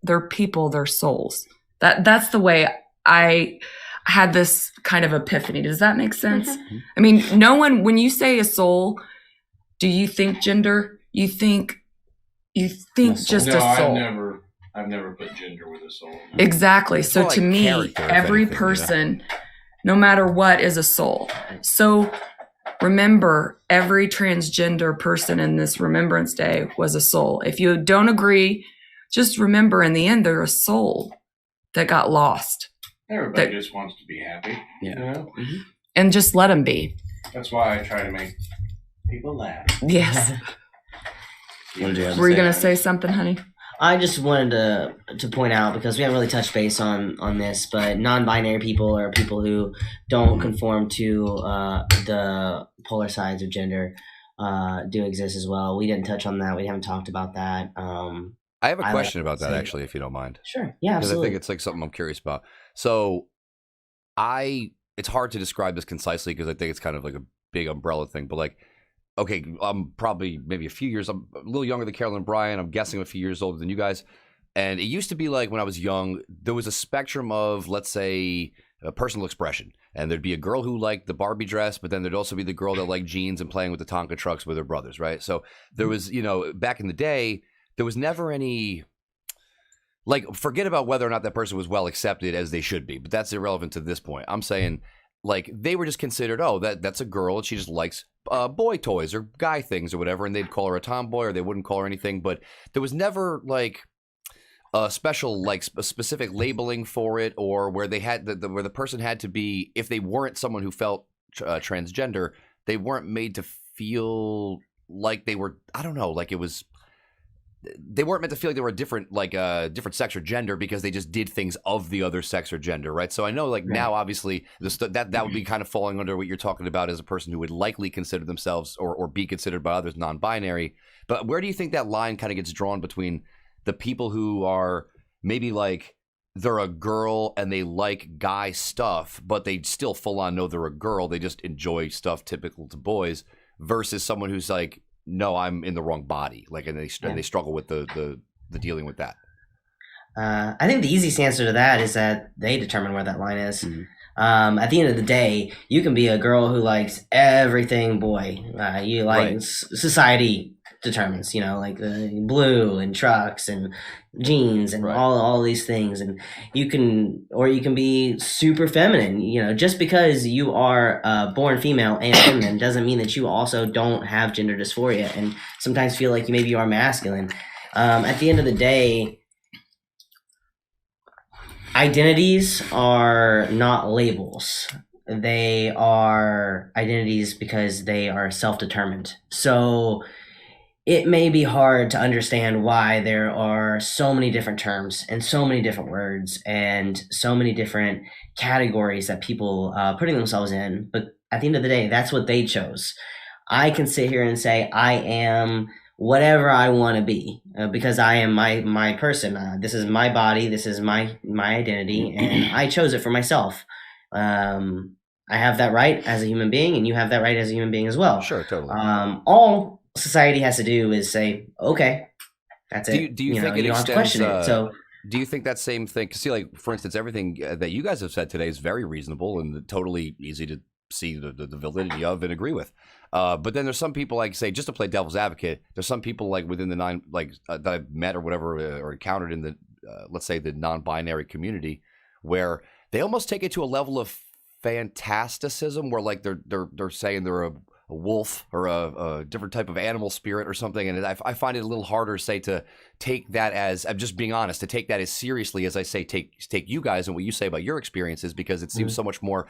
They're people, they're souls. That's the way I had this kind of epiphany. Does that make sense? Mm-hmm. I mean, no one, when you say a soul, do you think gender? You think just a soul. I've never put gender with a soul. No. Exactly. So like to me, every anything, person, no matter what, is a soul. So remember, every transgender person in this Remembrance Day was a soul. If you don't agree, just remember, in the end, they're a soul that got lost. Everybody just wants to be happy. Yeah. You know? Mm-hmm. And just let them be. That's why I try to make people laugh. Yes. What did you have to Were you say? going to say something, honey? I just wanted to point out, because we haven't really touched base on this, but non-binary people are people who don't conform to the polar sides of gender do exist as well. We didn't touch on that. We haven't talked about that. I have a question about that, actually, if you don't mind. Sure. Yeah, Because I absolutely. think it's like something I'm curious about. So it's hard to describe this concisely because I think it's kind of like a big umbrella thing, but like, okay, I'm probably maybe I'm a little younger than Carolyn and Brian. I'm guessing I'm a few years older than you guys. And it used to be like when I was young, there was a spectrum of, let's say, personal expression. And there'd be a girl who liked the Barbie dress, but then there'd also be the girl that liked jeans and playing with the Tonka trucks with her brothers, right? So there was, back in the day, there was never any, like, forget about whether or not that person was well accepted as they should be, but that's irrelevant to this point. I'm saying, like, they were just considered, that's a girl and she just likes boy toys or guy things or whatever, and they'd call her a tomboy or they wouldn't call her anything, but there was never, like, a special, like a specific labeling for it, or where they had where the person had to be, if they weren't someone who felt transgender, they weren't made to feel like they were, I don't know, like it was, they weren't meant to feel like they were a different, like different sex or gender because they just did things of the other sex or gender, right? So I know, like now, obviously, that would be kind of falling under what you're talking about as a person who would likely consider themselves or be considered by others non-binary. But where do you think that line kind of gets drawn between the people who are maybe like they're a girl and they like guy stuff, but they still full on know they're a girl, they just enjoy stuff typical to boys, versus someone who's like, no, I'm in the wrong body, like, and they struggle with the dealing with that. I think the easiest answer to that is that they determine where that line is. Mhm. At the end of the day, you can be a girl who likes everything boy. You like Right. Society determines, like the blue and trucks and jeans and Right. all these things, and you can be super feminine. Just because you are born female and feminine doesn't mean that you also don't have gender dysphoria and sometimes feel like maybe you are masculine. At the end of the day, identities are not labels. They are identities because they are self-determined. So it may be hard to understand why there are so many different terms and so many different words and so many different categories that people putting themselves in. But at the end of the day, that's what they chose. I can sit here and say I am whatever I want to be because I am my person. This is my body. This is my identity, and I chose it for myself. I have that right as a human being, and you have that right as a human being as well. Sure, totally. All society has to do is say, okay, that's it. Do you think you it don't have to extends? question it. So Do you think that same thing? Because see, like for instance, everything that you guys have said today is very reasonable and totally easy to see the validity of and agree with. But then there's some people, like say, just to play devil's advocate, there's some people like within the that I've met or whatever or encountered in the let's say the non-binary community where they almost take it to a level of fantasticism where like they're saying they're a wolf or a different type of animal spirit or something, and I find it a little harder, say, to take that as, I'm just being honest, to take that as seriously as I say take you guys and what you say about your experiences, because it seems so much more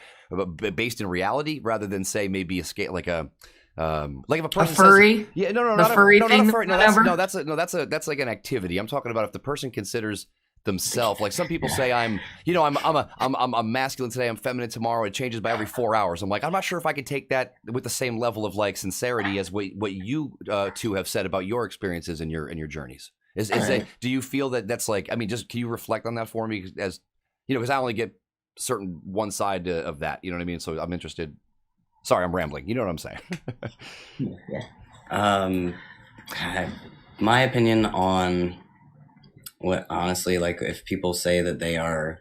based in reality rather than say maybe a scale like a if a person furry? says, yeah, no, The not furry a, no, thing, not a furry, whatever? that's like an activity. I'm talking about if the person considers themselves, like some people say I'm masculine today, I'm feminine tomorrow, it changes by every 4 hours. I'm like, I'm not sure if I could take that with the same level of like sincerity as what you two have said about your experiences and your journeys. Do you feel that that's like, I mean, just can you reflect on that for me, as because I only get certain one side of that, you know what I mean? So I'm interested. Sorry, I'm rambling, you know what I'm saying. My opinion on what, honestly, like if people say that they are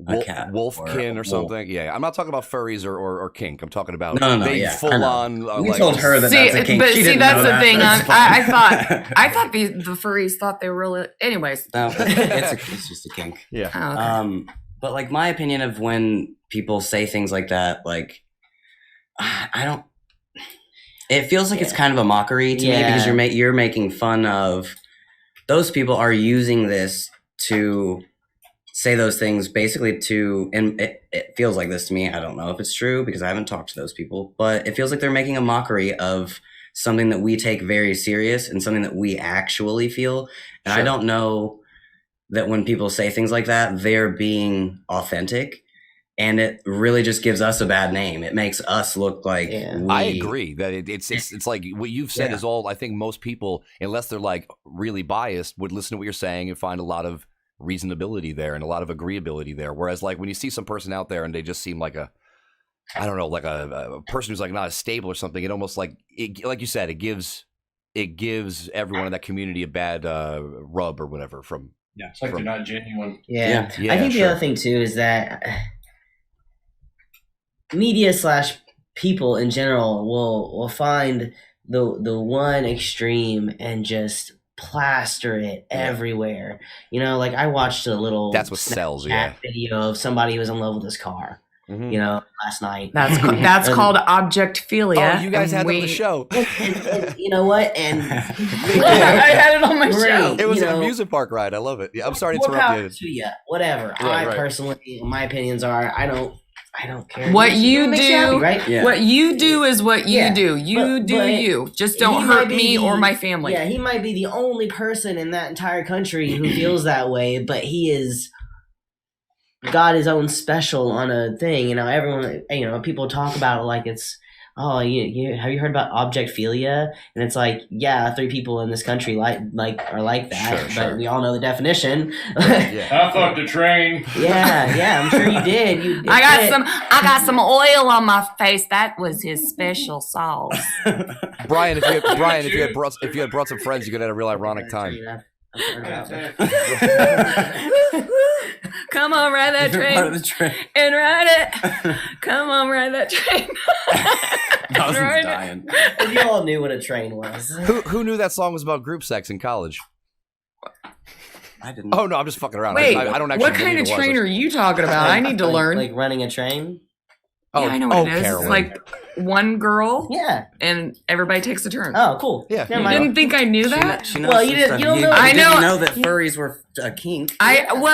a cat wolfkin or something, yeah, I'm not talking about furries or kink. I'm talking about yeah, full on. We told her that See, that's a kink. but She see, didn't that's know the that. thing. That's I fine. thought the furries thought they were really. Anyways, No, it's just a kink. Yeah. Oh, okay. But like my opinion of when people say things like that, like I don't. It feels like it's kind of a mockery to me because you're making fun of those people are using this to say those things basically to, and it feels like this to me. I don't know if it's true because I haven't talked to those people, but it feels like they're making a mockery of something that we take very serious and something that we actually feel. And Sure. I don't know that when people say things like that, they're being authentic. And it really just gives us a bad name. It makes us look like I agree that it's like what you've said is all. I think most people, unless they're like really biased, would listen to what you're saying and find a lot of reasonability there and a lot of agreeability there. Whereas like when you see some person out there and they just seem like a person who's like not as stable or something, it almost like you said, it gives everyone in that community a bad rub or whatever from. Yeah, it's like they're not genuine. Yeah. I think the other thing too is that media / people in general will find the one extreme and just plaster it everywhere. Like I watched a little that's what sells. Yeah, video of somebody who was in love with his car, last night. That's called objectphilia. Oh, you guys had it on the show. And you know what? And I had it on my show. It was an amusement park ride. I love it. Yeah, I'm sorry to interrupt you. To you. Whatever. Right. Personally, my opinions are, I don't care. What you makes do, happy, right? Yeah. what you do is what you Yeah, do. You but- do but you. Just he don't might hurt be me the- or my family. Yeah, he might be the only person in that entire country who feels that way, but he is got his own special on a thing. Everyone, people talk about it like it's, oh, have you heard about objectphilia? And it's like, yeah, 3 people in this country are like that, but we all know the definition. I fucked a train. Yeah, I'm sure you did. I got some oil on my face. That was his special sauce. Brian, if you had brought some friends, you could have had a real ironic time. Come on, ride that train. Part of the train. And ride it. Come on, ride that train. Dawson's Ride it. dying. If you all knew what a train was. Who knew that song was about group sex in college? I didn't. Oh no, I'm just fucking around. Wait, I don't actually. what kind of believe it train was. are you talking about? I need to learn. Like running a train? Yeah, I know what it is. Carolyn. It's like one girl Yeah. and everybody takes a turn. Oh, cool. Yeah. Never You mind. didn't think I knew that? She knows Well, some you didn't- stuff. you don't know- I didn't know- know that furries were a kink. I'm going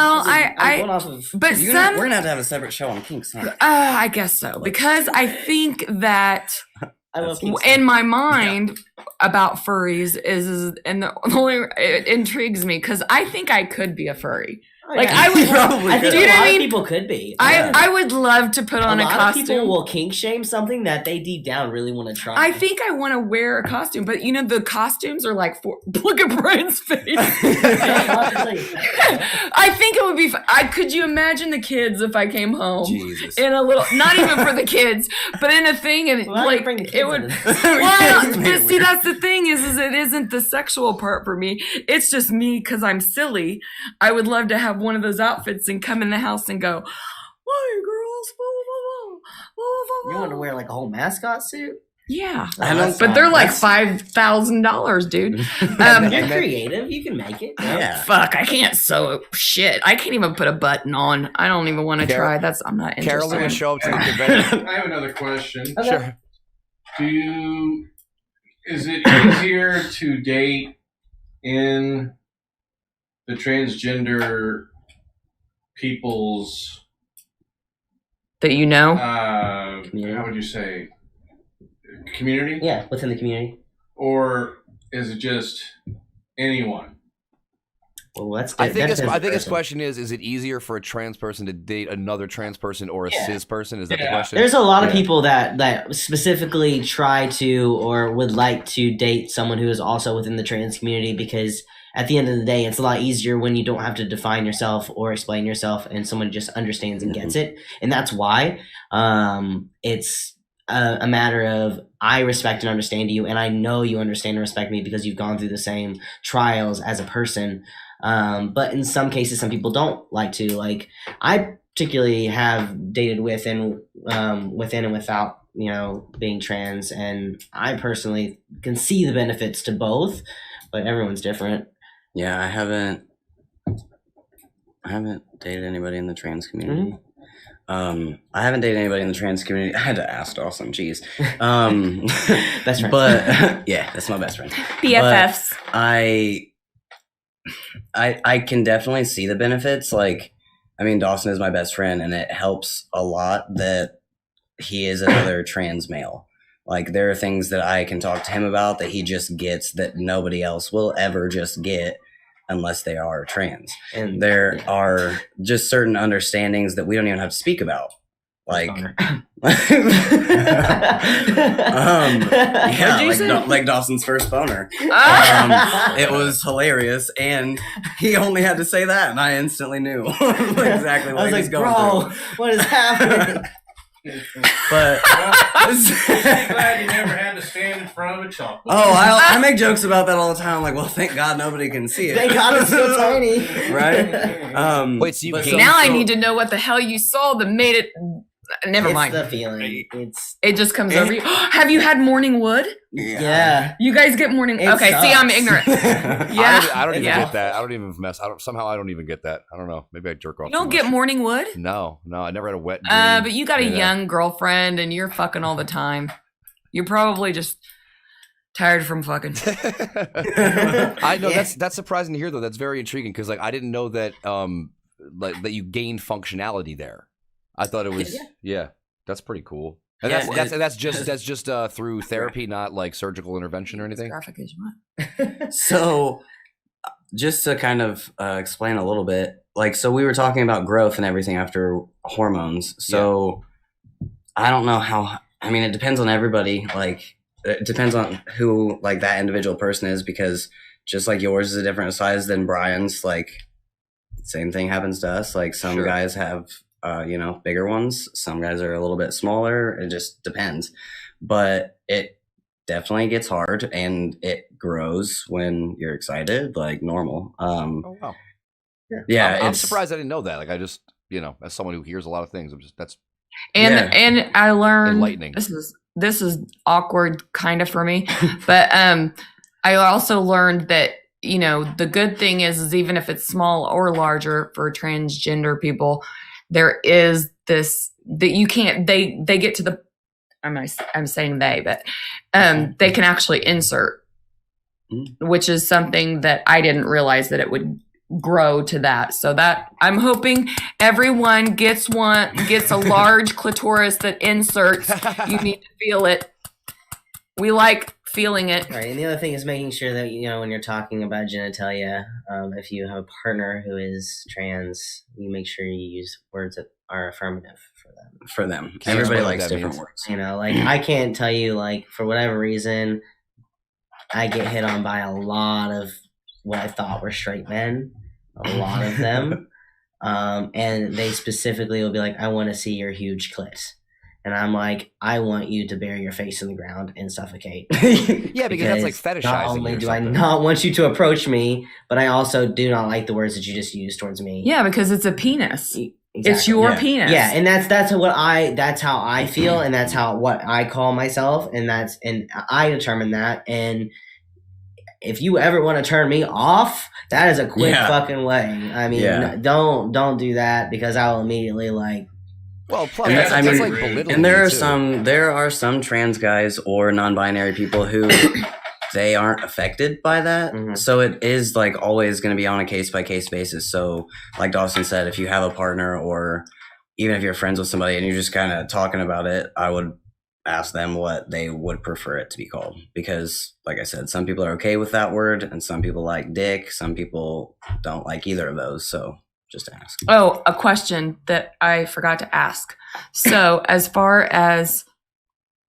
off of. But We're some, gonna have to have a separate show on kinks, huh? I guess so, because I think that I love That's- Kingston. in my mind about furries is and the only it intrigues me because I think I could be a furry. Oh, Like, yeah. I would probably I think Do you a know what lot I of mean? people could be. I would love to put on a lot costume. of people will kink shame something that they deep down really want to try. I think I want to wear a costume, but the costumes are like for look at Brian's face. I think it would be. Could you imagine the kids if I came home Jesus. in a little, not even for the kids, but in a thing, and Well, like bring the kids it would. in. Well, It's but weird. see, that's the thing is it isn't the sexual part for me. It's just me because I'm silly. I would love to have one of those outfits and come in the house and go, "Hi, girls!" Whoa, whoa, whoa, whoa, whoa, You want to whoa." wear like a whole mascot suit? Yeah, I don't- but they're like that's- $5,000, dude. You're and then- creative. You can make it. Yeah. Fuck, I can't sew shit. I can't even put a button on. I don't even want to try. I'm not interested. Carolyn would show up to the convention. I have another question. Sure. Is it easier to date in the transgender people's That you know? how would you say community? Yeah, within the community. Or is it just anyone? Well, that's. I think his person. question is it easier for a trans person to date another trans person or a Yeah. cis person? Is that the Yeah. question? There's a lot of Yeah. people that specifically try to or would like to date someone who is also within the trans community because at the end of the day, it's a lot easier when you don't have to define yourself or explain yourself and someone just understands and gets it. And that's why it's a matter of I respect and understand you, and I know you understand and respect me because you've gone through the same trials as a person. But in some cases, some people don't like to. Like I particularly have dated with and within and without, being trans, and I personally can see the benefits to both, but everyone's different. Yeah, I haven't dated anybody in the trans community. I haven't dated anybody in the trans community. I had to ask Dawson, jeez. Best friend. But yeah, that's my best friend. BFFs. I can definitely see the benefits. Like, I mean, Dawson is my best friend, and it helps a lot that he is another trans male. Like, there are things that I can talk to him about that he just gets that nobody else will ever just get unless they are trans. And There are just certain understandings that we don't even have to speak about. Like, yeah, What'd you say? like Dawson's first boner. Ah! It was hilarious, and he only had to say that, and I instantly knew exactly what I was he was like, going bro, through. what is happening? But I'm glad you never had to stand in front of a chocolate. I make jokes about that all the time. I'm like, well, thank God nobody can see it. Thank God it's so tiny. Right? Wait, so you but gained- Now I need to know what the hell you saw that made it Never it's mind. the feeling. It's It just comes over you. Have you had morning wood? yeah. You guys get morning. It Okay, see, I'm sucks. ignorant. I don't even Yeah. get that. I don't even mess. Somehow I don't even get that. I don't know. Maybe I jerk off. You don't too get much. morning wood? No, I never had a wet dream. But you got a Yeah. young girlfriend and you're fucking all the time. You're probably just tired from fucking. I know Yeah. that's surprising to hear though. That's very intriguing because like I didn't know that like that you gained functionality there. I thought it was yeah. That's pretty cool. And Yeah, that's just through therapy, not like surgical intervention or anything. Graphic as you want. So, just to kind of explain a little bit, like, so we were talking about growth and everything after hormones. So, I don't know how. I mean, it depends on everybody. Like, it depends on who like that individual person is, because just like yours is a different size than Brian's. Like, same thing happens to us. Like, some Sure. guys have bigger ones. Some guys are a little bit smaller. It just depends. But it definitely gets hard and it grows when you're excited, like normal. Oh wow. Yeah, I'm it's surprised I didn't know that. Like I just as someone who hears a lot of things, that's And I learned enlightening. This is awkward kind of for me, but I also learned that the good thing is even if it's small or larger for transgender people, there is this that you can't they get to the I'm saying they, but they can actually insert, which is something that I didn't realize that it would grow to that. So that I'm hoping everyone gets a large clitoris that inserts. You need to feel it. We like feeling it. Right, and the other thing is making sure that when you're talking about genitalia, if you have a partner who is trans, you make sure you use words that are affirmative for them. Can you Everybody explain what likes that different means? words. Like I can't tell you, like, for whatever reason, I get hit on by a lot of what I thought were straight men, a lot of them, and they specifically will be like, "I want to see your huge clit." And I'm like, I want you to bury your face in the ground and suffocate. Yeah, because that's like fetishizing. Not only you or do I something. not want you to approach me, but I also do not like the words that you just used towards me. Yeah, because it's a penis. Exactly. It's your Yeah. penis. Yeah, and that's how I feel, and that's what I call myself, and I determine that. And if you ever want to turn me off, that is a quick fucking way. I mean, don't do that, because I will immediately like. Well, plus And that's, I that's mean, like belittling. And there you, are too. some trans guys or non-binary people who they aren't affected by that. Mhm. So it is like always going to be on a case-by-case basis. So like Dawson said, if you have a partner or even if you're friends with somebody and you're just kind of talking about it, I would ask them what they would prefer it to be called. Because like I said, some people are okay with that word and some people like dick. Some people don't like either of those. So just ask. Oh, a question that I forgot to ask. So as far as,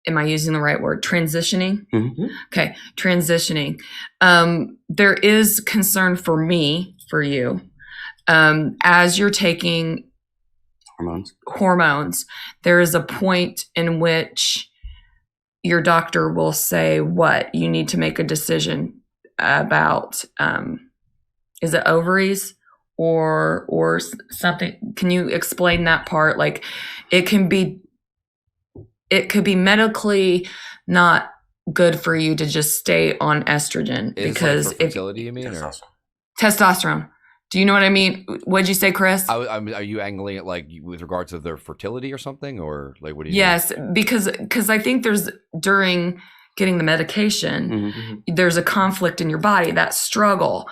am I using the right word? Transitioning? Mm-hmm. Okay, transitioning. There is concern for you, as you're taking hormones, there is a point in which your doctor will say what? You need to make a decision about, is it ovaries? Or something. Can you explain that part? Like it could be medically not good for you to just stay on estrogen because like for fertility, you mean, or testosterone. Do you know what I mean? What'd you say, Chris? are you angling it like with regard to their fertility or something, or like what do you? Yes, because I think there's during getting the medication, there's a conflict in your body, that struggle.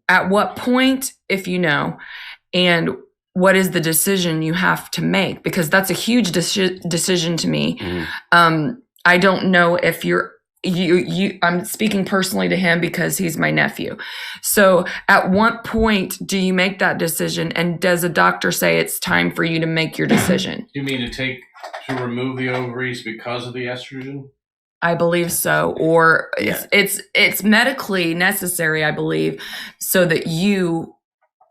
At what point, if you know, and what is the decision you have to make? Because that's a huge decision to me. I don't know if you I'm speaking personally to him because he's my nephew. So at what point do you make that decision? And does a doctor say it's time for you to make your decision? You mean to remove the ovaries because of the estrogen? I believe so, or Yeah. it's medically necessary, I believe, so that you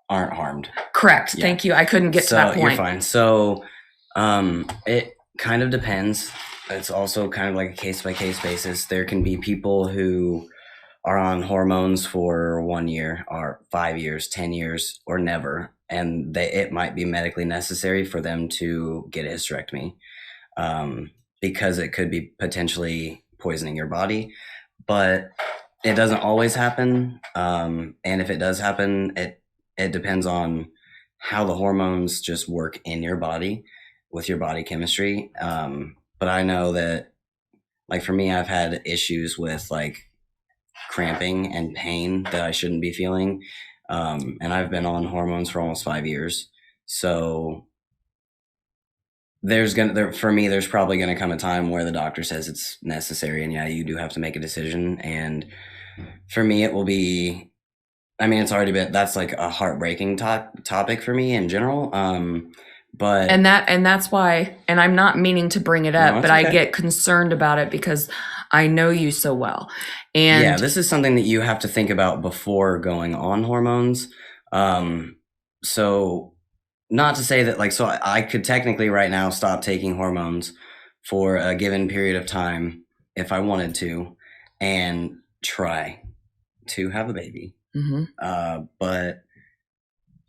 aren't harmed. Correct. Yeah. Thank you. I couldn't get to that point. You're fine. So, it kind of depends. It's also kind of like a case by case basis. There can be people who are on hormones for 1 year or 5 years, 10 years, or never. And it might be medically necessary for them to get a hysterectomy because it could be potentially poisoning your body. But it doesn't always happen. And if it does happen, it depends on how the hormones just work in your body with your body chemistry. But I know that, like, for me, I've had issues with like cramping and pain that I shouldn't be feeling. And I've been on hormones for almost 5 years. So for me, there's probably going to come a time where the doctor says it's necessary. And yeah, you do have to make a decision. And for me, it will be, I mean, it's already been, that's like a heartbreaking topic for me in general. But and that's why, and I'm not meaning to bring it up, No, but it's I okay. get concerned about it because I know you so well. And yeah, this is something that you have to think about before going on hormones. So not to say that, like, so I could technically right now stop taking hormones for a given period of time if I wanted to and try to have a baby. Mhm. But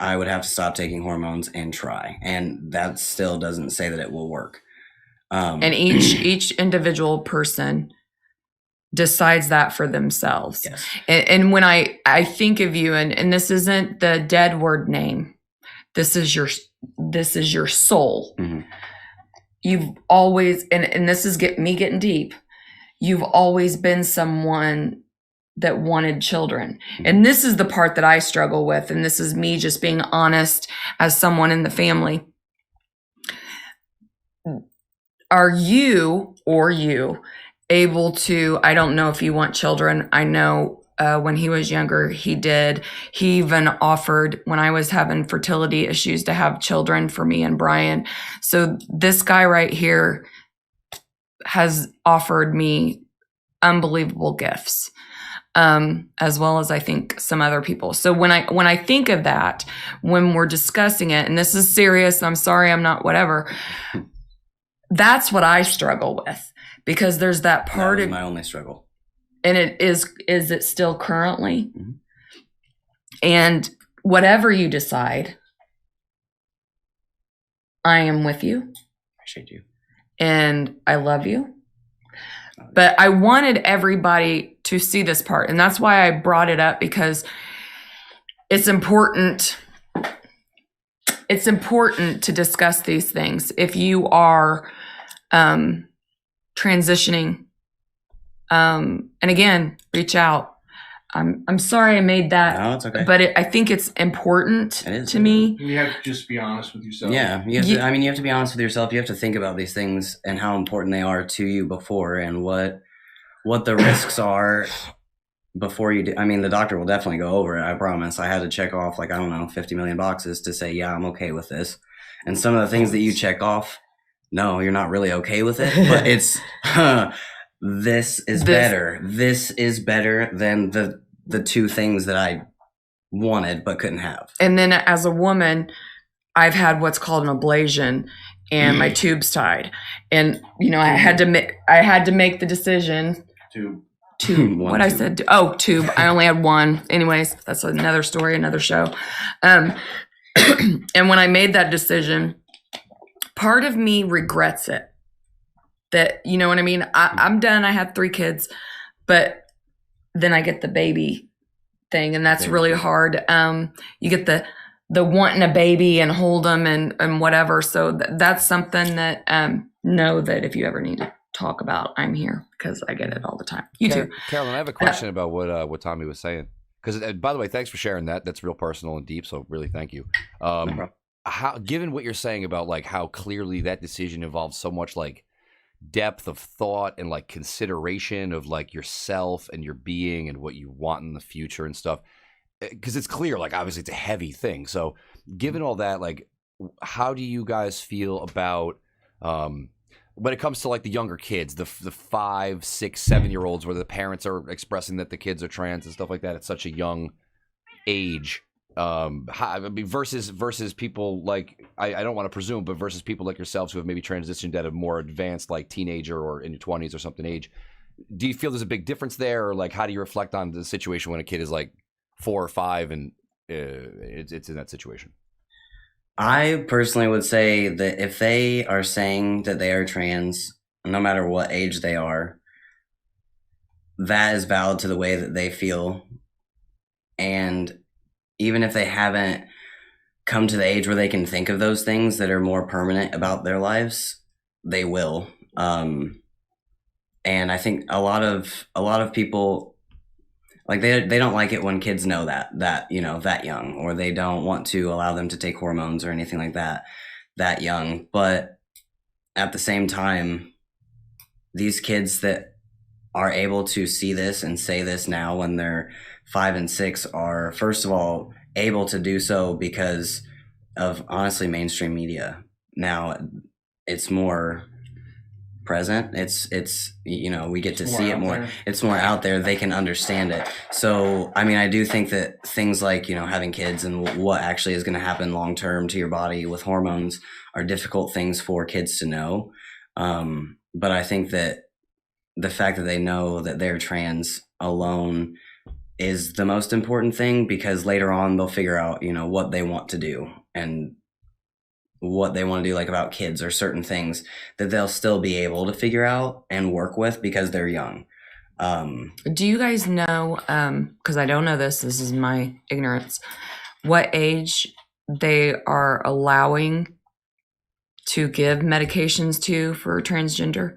I would have to stop taking hormones and try. And that still doesn't say that it will work. And each individual person decides that for themselves. Yes. And when I think of you, and this isn't the dead word name, this is your soul. Mhm. You've always, and this is me getting deep. You've always been someone that wanted children. And this is the part that I struggle with. And this is me just being honest as someone in the family. Are you able to, I don't know if you want children. I know when he was younger, he did. He even offered, when I was having fertility issues, to have children for me and Brian. So this guy right here has offered me unbelievable gifts. As well as I think some other people. So when I think of that, when we're discussing it, and this is serious, I'm sorry, I'm not whatever. That's what I struggle with, because there's that part That was of my only struggle. and it is it still currently? Mm-hmm. And whatever you decide, I am with you. Appreciate you. And I love you. But I wanted everybody to see this part. And that's why I brought it up, because it's important. It's important to discuss these things. If you are transitioning, and again, reach out. I'm sorry I made that. No, it's okay. But I think it's important It is. to me. You have to just be honest with yourself. Yeah, you have to, I mean, you have to be honest with yourself. You have to think about these things and how important they are to you before, and what the risks are before you do. I mean, the doctor will definitely go over it. I promise. I had to check off, like, I don't know, 50 million boxes to say, yeah, I'm okay with this. And some of the things that you check off, no, you're not really okay with it, but it's, this is better. This is better than the two things that I wanted but couldn't have. And then as a woman, I've had what's called an ablation, and my tube's tied. And I had to make the decision To to One what I tube. said. Tube. I only had one. Anyways, that's another story, another show. And when I made that decision, part of me regrets it. That, you know what I mean? I'm done. I had 3 kids, but then I get the baby thing, and that's really hard. You get the wanting a baby and hold them and whatever. So that's something that know that if you ever need to talk about, I'm here, because I get it all the time. You too. Carolyn, I have a question about what Tommy was saying. Because, by the way, thanks for sharing that. That's real personal and deep. So really, thank you. Given what you're saying about like how clearly that decision involves so much like depth of thought and like consideration of like yourself and your being and what you want in the future and stuff, because it's clear, like, obviously it's a heavy thing. So given all that, like, how do you guys feel about when it comes to like the younger kids, the 5, 6, 7-year-olds where the parents are expressing that the kids are trans and stuff like that at such a young age? Versus people like, I don't want to presume, but versus people like yourselves who have maybe transitioned at a more advanced, like, teenager or in your 20s or something age. do you feel there's a big difference there, or like how do you reflect on the situation when a kid is like 4 or 5 and it's in that situation? I personally would say that if they are saying that they are trans, no matter what age they are, that is valid to the way that they feel. And even if they haven't come to the age where they can think of those things that are more permanent about their lives, they will. And I think a lot of people, like they don't like it when kids know that you know, that young, or they don't want to allow them to take hormones or anything like that young. But at the same time, these kids that are able to see this and say this now when they're 5 and 6 are, first of all, able to do so because of, honestly, mainstream media. Now it's more present. It's you know, we get to see it more. It's more out there. They can understand it. So, I mean, I do think that things like, you know, having kids and what actually is going to happen long term to your body with hormones are difficult things for kids to know. But I think that the fact that they know that they're trans alone is the most important thing, because later on they'll figure out, you know, what they want to do and what they want to do, like about kids or certain things that they'll still be able to figure out and work with because they're young. Do you guys know, because I don't know this is my ignorance, what age they are allowing to give medications to for transgender?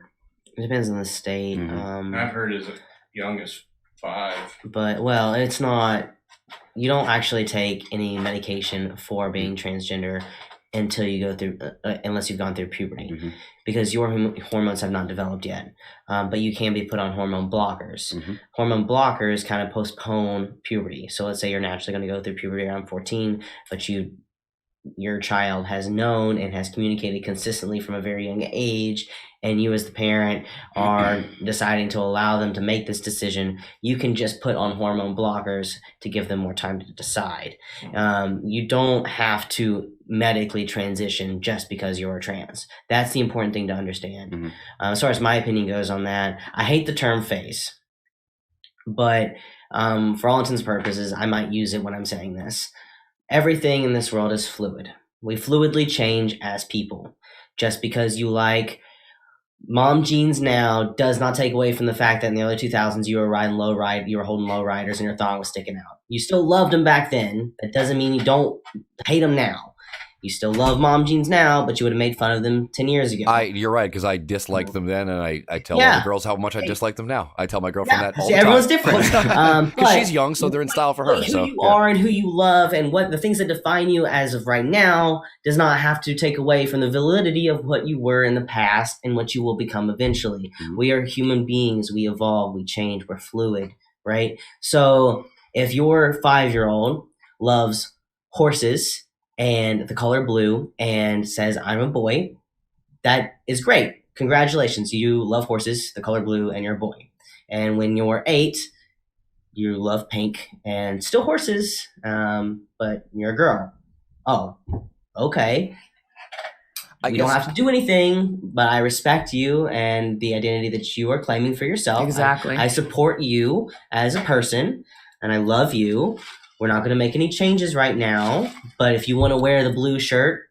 It depends on the state. I've heard as young as 5. But, well, it's not, you don't actually take any medication for being transgender until you go through, unless you've gone through puberty, because your hormones have not developed yet. But you can be put on hormone blockers. Hormone blockers kind of postpone puberty. So let's say you're naturally going to go through puberty around 14, but your child has known and has communicated consistently from a very young age, and you as the parent are deciding to allow them to make this decision, you can just put on hormone blockers to give them more time to decide. You don't have to medically transition just because you're trans. That's the important thing to understand. As far as my opinion goes on that, I hate the term phase, but for all intents and purposes, I might use it when I'm saying this. Everything in this world is fluid. We fluidly change as people. Just because you like mom jeans now does not take away from the fact that in the early 2000s you were holding low riders and your thong was sticking out. You still loved them back then. That doesn't mean you don't hate them now. You still love mom jeans now, but you would have made fun of them 10 years ago. You're right, because I disliked them then, and I tell other girls how much I dislike them now. I tell my girlfriend that all the time. Everyone's different. Because she's young, so they're in style for her. Who you are and who you love and what the things that define you as of right now does not have to take away from the validity of what you were in the past and what you will become eventually. We are human beings. We evolve. We change. We're fluid, right? So if your 5-year-old loves horses and the color blue and says, I'm a boy, that is great. Congratulations. You love horses, the color blue, and you're a boy. And when you're 8, you love pink and still horses, but you're a girl. Oh, okay. You don't have to do anything, but I respect you and the identity that you are claiming for yourself. Exactly. I support you as a person, and I love you. We're not going to make any changes right now, but if you want to wear the blue shirt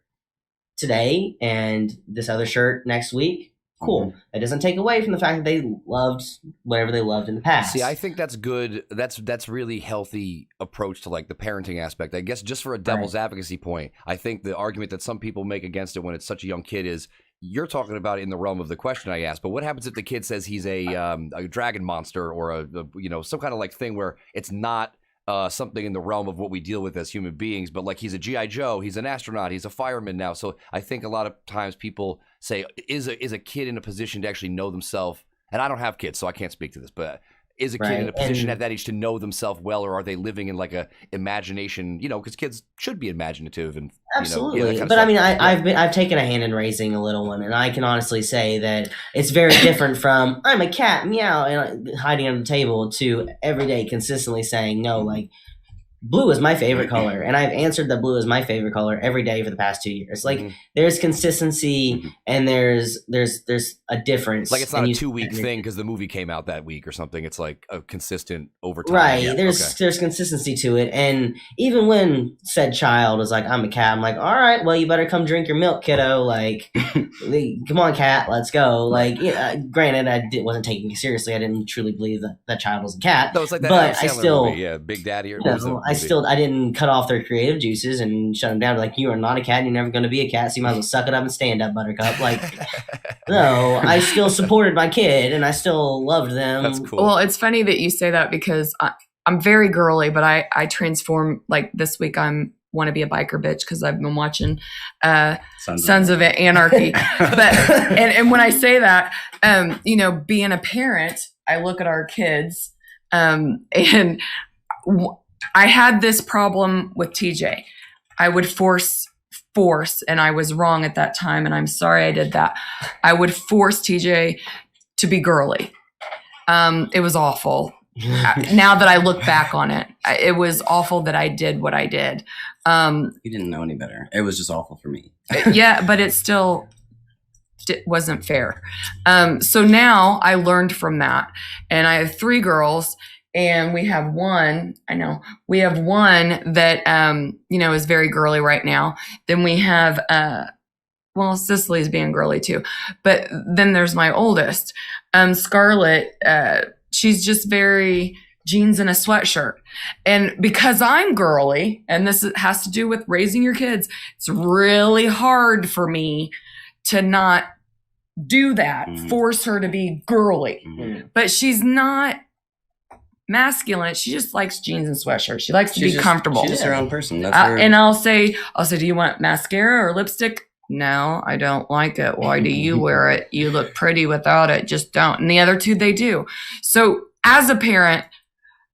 today and this other shirt next week, cool. That doesn't take away from the fact that they loved whatever they loved in the past. See, I think that's good. That's really healthy approach to like the parenting aspect. I guess just for a devil's advocacy point, I think the argument that some people make against it when it's such a young kid is, you're talking about it in the realm of the question I asked, but what happens if the kid says he's a dragon monster or a some kind of like thing where it's not something in the realm of what we deal with as human beings, but like he's a G.I. Joe, he's an astronaut, he's a fireman now. So I think a lot of times people say, is a kid in a position to actually know themselves? And I don't have kids, so I can't speak to this, but is a kid in a position at that age to know themselves well, or are they living in like a imagination, because kids should be imaginative and absolutely. But I mean, I've taken a hand in raising a little one, and I can honestly say that it's very different from I'm a cat, meow, and hiding on the table to every day consistently saying no. Like, blue is my favorite color, and I've answered that blue is my favorite color every day for the past 2 years. Like there's consistency and there's a difference. Like it's not and a you- 2-week thing because the movie came out that week or something. It's like a consistent over time. Right. Yeah, There's consistency to it. And even when said child was like, I'm a cat, I'm like, all right, well, you better come drink your milk, kiddo. Like, come on, cat, let's go. Like, granted, I wasn't taking it seriously. I didn't truly believe that that child was a cat. No, it's like that but Adam I Sandler still, movie. Yeah, Big Daddy. Or you what was the know, movie? I didn't cut off their creative juices and shut them down. Like, you are not a cat. You're never going to be a cat. So you might as well suck it up and stand up, Buttercup. Like, no, I still supported my kid and I still loved them. That's cool. Well, it's funny that you say that because I'm very girly, but I transform. Like this week, I'm want to be a biker bitch because I've been watching Sons of Anarchy. But and when I say that, being a parent, I look at our kids, and I had this problem with TJ. I would force, and I was wrong at that time, and I'm sorry I did that. I would force TJ to be girly. It was awful. Now that I look back on it, it was awful that I did what I did. You didn't know any better. It was just awful for me. Yeah, but it still wasn't fair. So now I learned from that, and I have 3 girls, and we have one. I know we have one that is very girly right now. Then we have Cicely's being girly too, but then there's my oldest, Scarlett. She's just very jeans and a sweatshirt. And because I'm girly, and this has to do with raising your kids, it's really hard for me to not do that, force her to be girly. But she's not masculine. She just likes jeans and sweatshirts. She likes to be comfortable. She's just her own person. That's and I'll say, do you want mascara or lipstick? No, I don't like it. Why do you wear it? You look pretty without it. Just don't. And the other 2, they do. So as a parent,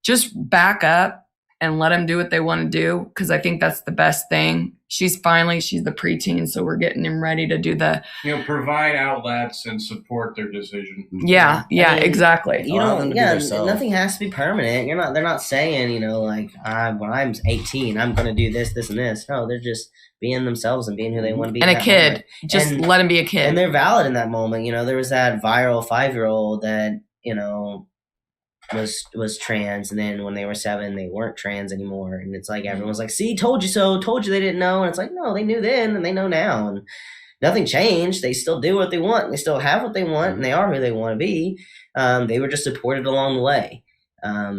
just back up and let them do what they want to do, because I think that's the best thing. She's the preteen, so we're getting him ready to do the provide outlets and support their decision. Yeah, exactly. Nothing has to be permanent. They're not saying, when I'm 18, I'm going to do this, this, and this. No, they're just being themselves and being who they want to be. And in a that kid, moment. just let him be a kid. And they're valid in that moment. There was that viral 5-year-old that, was trans, and then when they were 7 they weren't trans anymore, and it's like everyone's like, see, told you so, told you they didn't know. And it's like, no, they knew then and they know now, and nothing changed. They still do what they want, they still have what they want, and they are who they want to be. They were just supported along the way.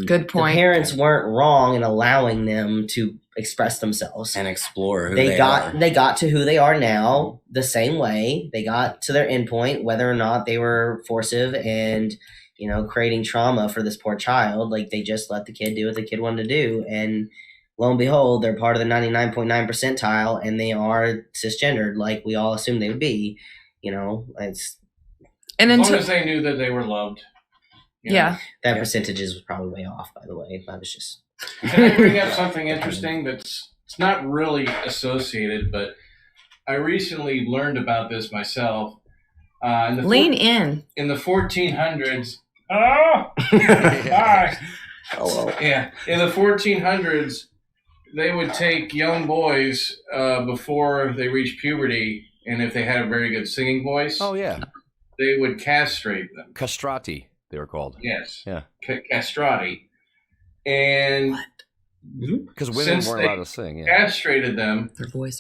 Good point. The parents weren't wrong in allowing them to express themselves and explore who they are. They got to who they are now the same way. They got to their endpoint, whether or not they were forcive and creating trauma for this poor child. Like, they just let the kid do what the kid wanted to do, and lo and behold, they're part of the 99.9 percentile, and they are cisgendered, like we all assumed they would be. It's and as long as they knew that they were loved. Yeah, that percentages was probably way off. By the way, I was just. Can I bring up something interesting it's not really associated, but I recently learned about this myself. Lean in. In the 1400s. Oh! Hi! Hello. Yeah. In the 1400s, they would take young boys before they reached puberty, and if they had a very good singing voice, they would castrate them. Castrati, they were called. Yes. Yeah. Castrati. And because women weren't allowed to sing, castrated them, their voice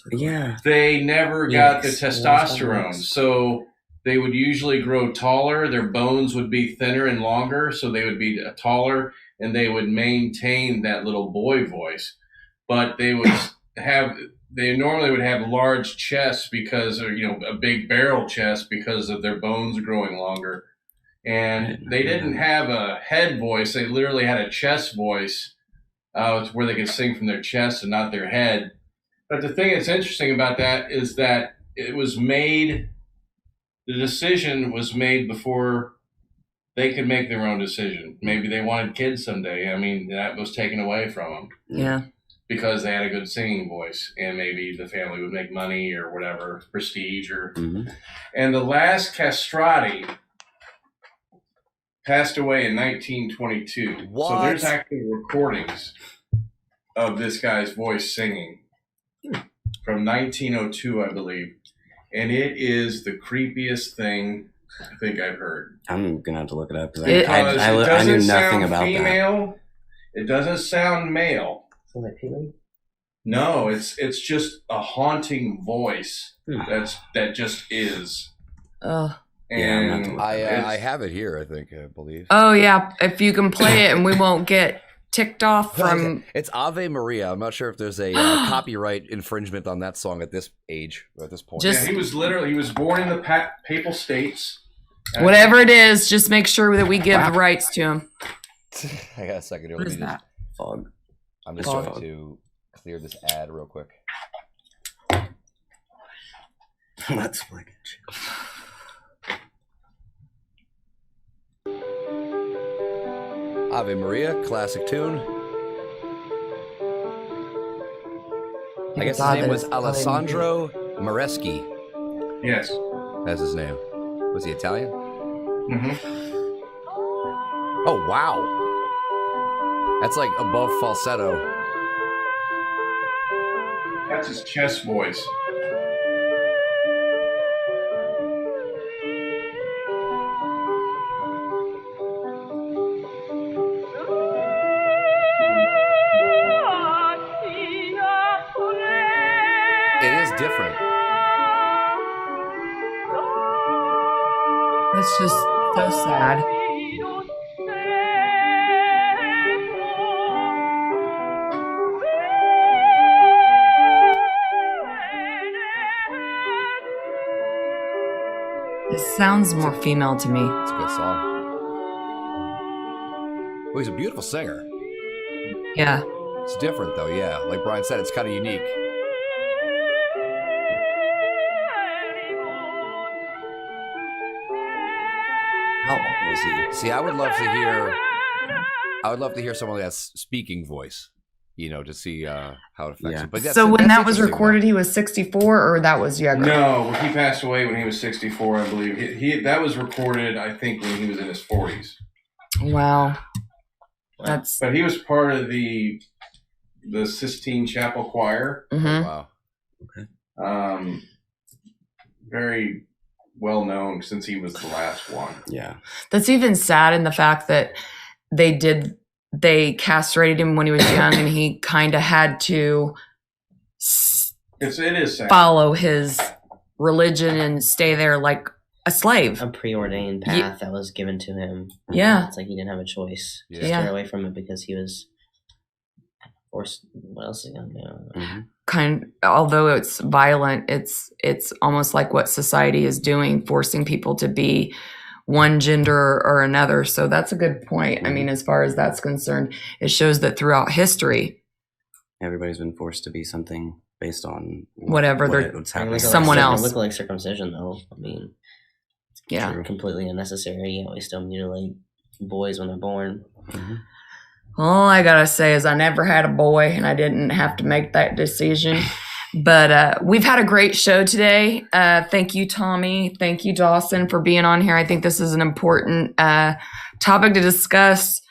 they never got the testosterone. So they would usually grow taller, their bones would be thinner and longer, so they would be taller, and they would maintain that little boy voice. But they normally would have large chests because, or a big barrel chest because of their bones growing longer. And they didn't have a head voice. They literally had a chest voice where they could sing from their chest and not their head. But the thing that's interesting about that is that the decision was made before they could make their own decision. Maybe they wanted kids someday. I mean, that was taken away from them. Yeah. Because they had a good singing voice, and maybe the family would make money or whatever, prestige And the last castrati passed away in 1922. What? So there's actually recordings of this guy's voice singing from 1902, I believe. And it is the creepiest thing I think I've heard. I'm gonna have to look it up because It- I knew nothing about female. It doesn't sound male. So like Pee-wee? No, it's just a haunting voice Hmm. that just is. Ugh. Yeah, I'm And not- I it's- have it here. I believe. Oh yeah, if you can play it and we won't get ticked off from. It's Ave Maria. I'm not sure if there's a copyright infringement on that song at this age or at this point. Just- yeah, he was born in the Papal States. Whatever it is, just make sure that we give the rights to him. I got a second here. What Let is me that? Fog. I'm just Fog. trying to clear this ad real quick. Let's flick Ave Maria, classic tune. I guess his name was Alessandro Mareschi. Yes. That's his name. Was he Italian? hmm Oh, wow. That's like above falsetto. That's his chest voice. It is different. That's just so sad. It sounds more female to me. It's a good song. Well, he's a beautiful singer. Yeah. It's different, though, yeah. Like Brian said, it's kind of unique. How old was he? See, I would love to hear someone that's speaking voice, you know, to see how it affects Yeah. him. But that's, So when that's that was interesting, recorded, he was 64, or that was younger? No, he passed away when he was 64, I believe. He that was recorded, I think, when he was in his 40s. Wow. That's. But he was part of the Sistine Chapel Choir. though. Mhm. Wow. Very well known since he was the last one. Yeah. That's even sad in the fact that they castrated him when he was young, and he kind of had to It is sad. follow his religion and stay there like a slave. A preordained path that was given to him. Yeah. It's like he didn't have a choice to Yeah. Yeah. stay away from it because he was forced. What else is he gonna do? Mhm. Although it's violent, it's almost like what society is doing, forcing people to be one gender or another. So that's a good point. I mean, as far as that's concerned, it shows that throughout history, Everybody's been forced to be something based on Whatever they're- what's I mean, happening. look at Someone else. Look like circumcision, though. I mean, yeah. True. completely unnecessary. You know, we still mutilate boys when they're born. Mhm. All I gotta say is I never had a boy, and I didn't have to make that decision. But we've had a great show today. Thank you, Tommy. Thank you, Dawson, for being on here. I think this is an important topic to discuss.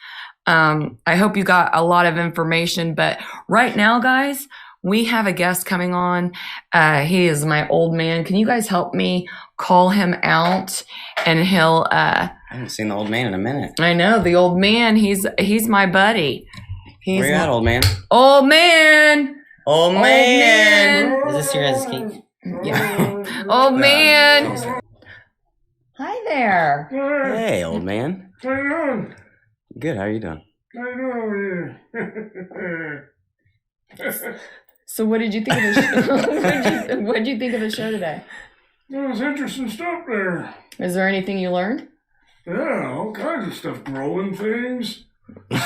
I hope you got a lot of information. But right now, guys, we have a guest coming on. He is my old man. Can you guys help me call him out? And he'll. I haven't seen the old man in a minute. I know the old man. He's my buddy. He's Where you at, old man? old man. Old man. Is this your guys' cake? Yeah. Old man. Hi there. Hey, old man. How you doing? Good. How are you doing? So what did you think of the show? what did you think of the show today? Well, it's interesting stuff there. Is there anything you learned? Yeah, all kinds of stuff. Growing things,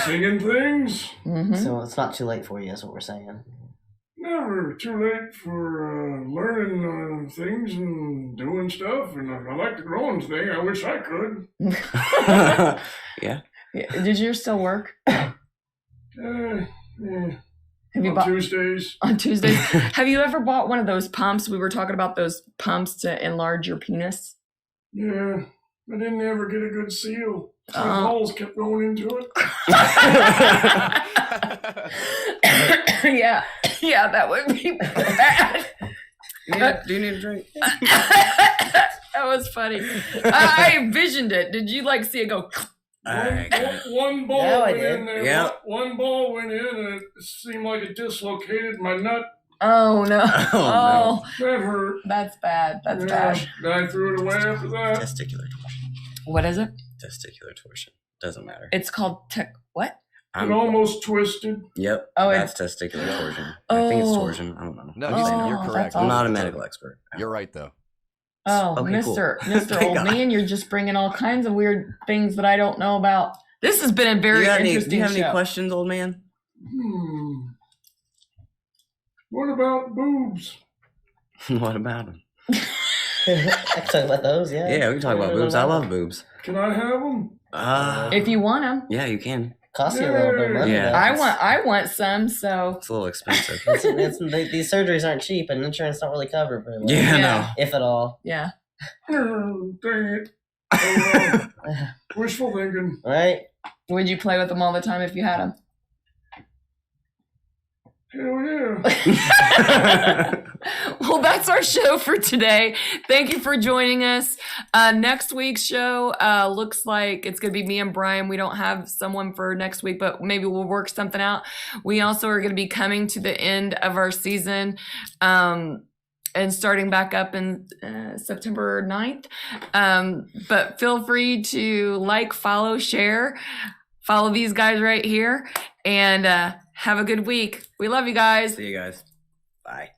singing things. Mm-hmm. So it's not too late for you, is what we're saying. Never too late for learning things and doing stuff. And I like the growing thing. I wish I could. Yeah. Did yours still work? Yeah, Have you on bought Tuesdays. on Tuesdays? Have you ever bought one of those pumps? We were talking about those pumps to enlarge your penis. Yeah, I didn't ever get a good seal. My Oh. balls kept going into it. Yeah, yeah, that would be bad. Do you need a drink? That was funny. I envisioned it. Did you like see it go? One ball Yeah, I went did. in there. Yeah. One ball went in, and it seemed like it dislocated my nut. Oh no! Oh, That hurt. That's bad. That's bad. I threw it away after that. Testicular torsion. What is it? Testicular torsion. Doesn't matter. It's called what? It almost twisted. Yep. Oh, that's testicular torsion. I think it's Oh. torsion. I don't know. No, Oh, you're that's correct. I'm not a medical expert. You're right, though. Oh, Okay, cool. Mr. Thank Old God. Man, you're just bringing all kinds of weird things that I don't know about. This has been a very Do interesting you have any show. questions, old man? What about boobs? What about them? I can talk about those, yeah. Yeah, we can talk about boobs. I love boobs. Can I have them? If you want them, Yeah, you can. Cost you a little bit of money. Yeah. though. I want some. So It's a little expensive. These surgeries aren't cheap, and insurance don't really cover very well. Yeah, Yeah. no. If at all. yeah. Oh, dang it. Oh, well, wishful thinking. Right? Would you play with them all the time if you had them? Hell yeah. Well, that's our show for today. Thank you for joining us. Next week's show looks like it's going to be me and Brian. We don't have someone for next week, but maybe we'll work something out. We also are going to be coming to the end of our season and starting back up in September 9th. But feel free to like, follow, share. Follow these guys right here. And have a good week. We love you guys. See you guys. Bye.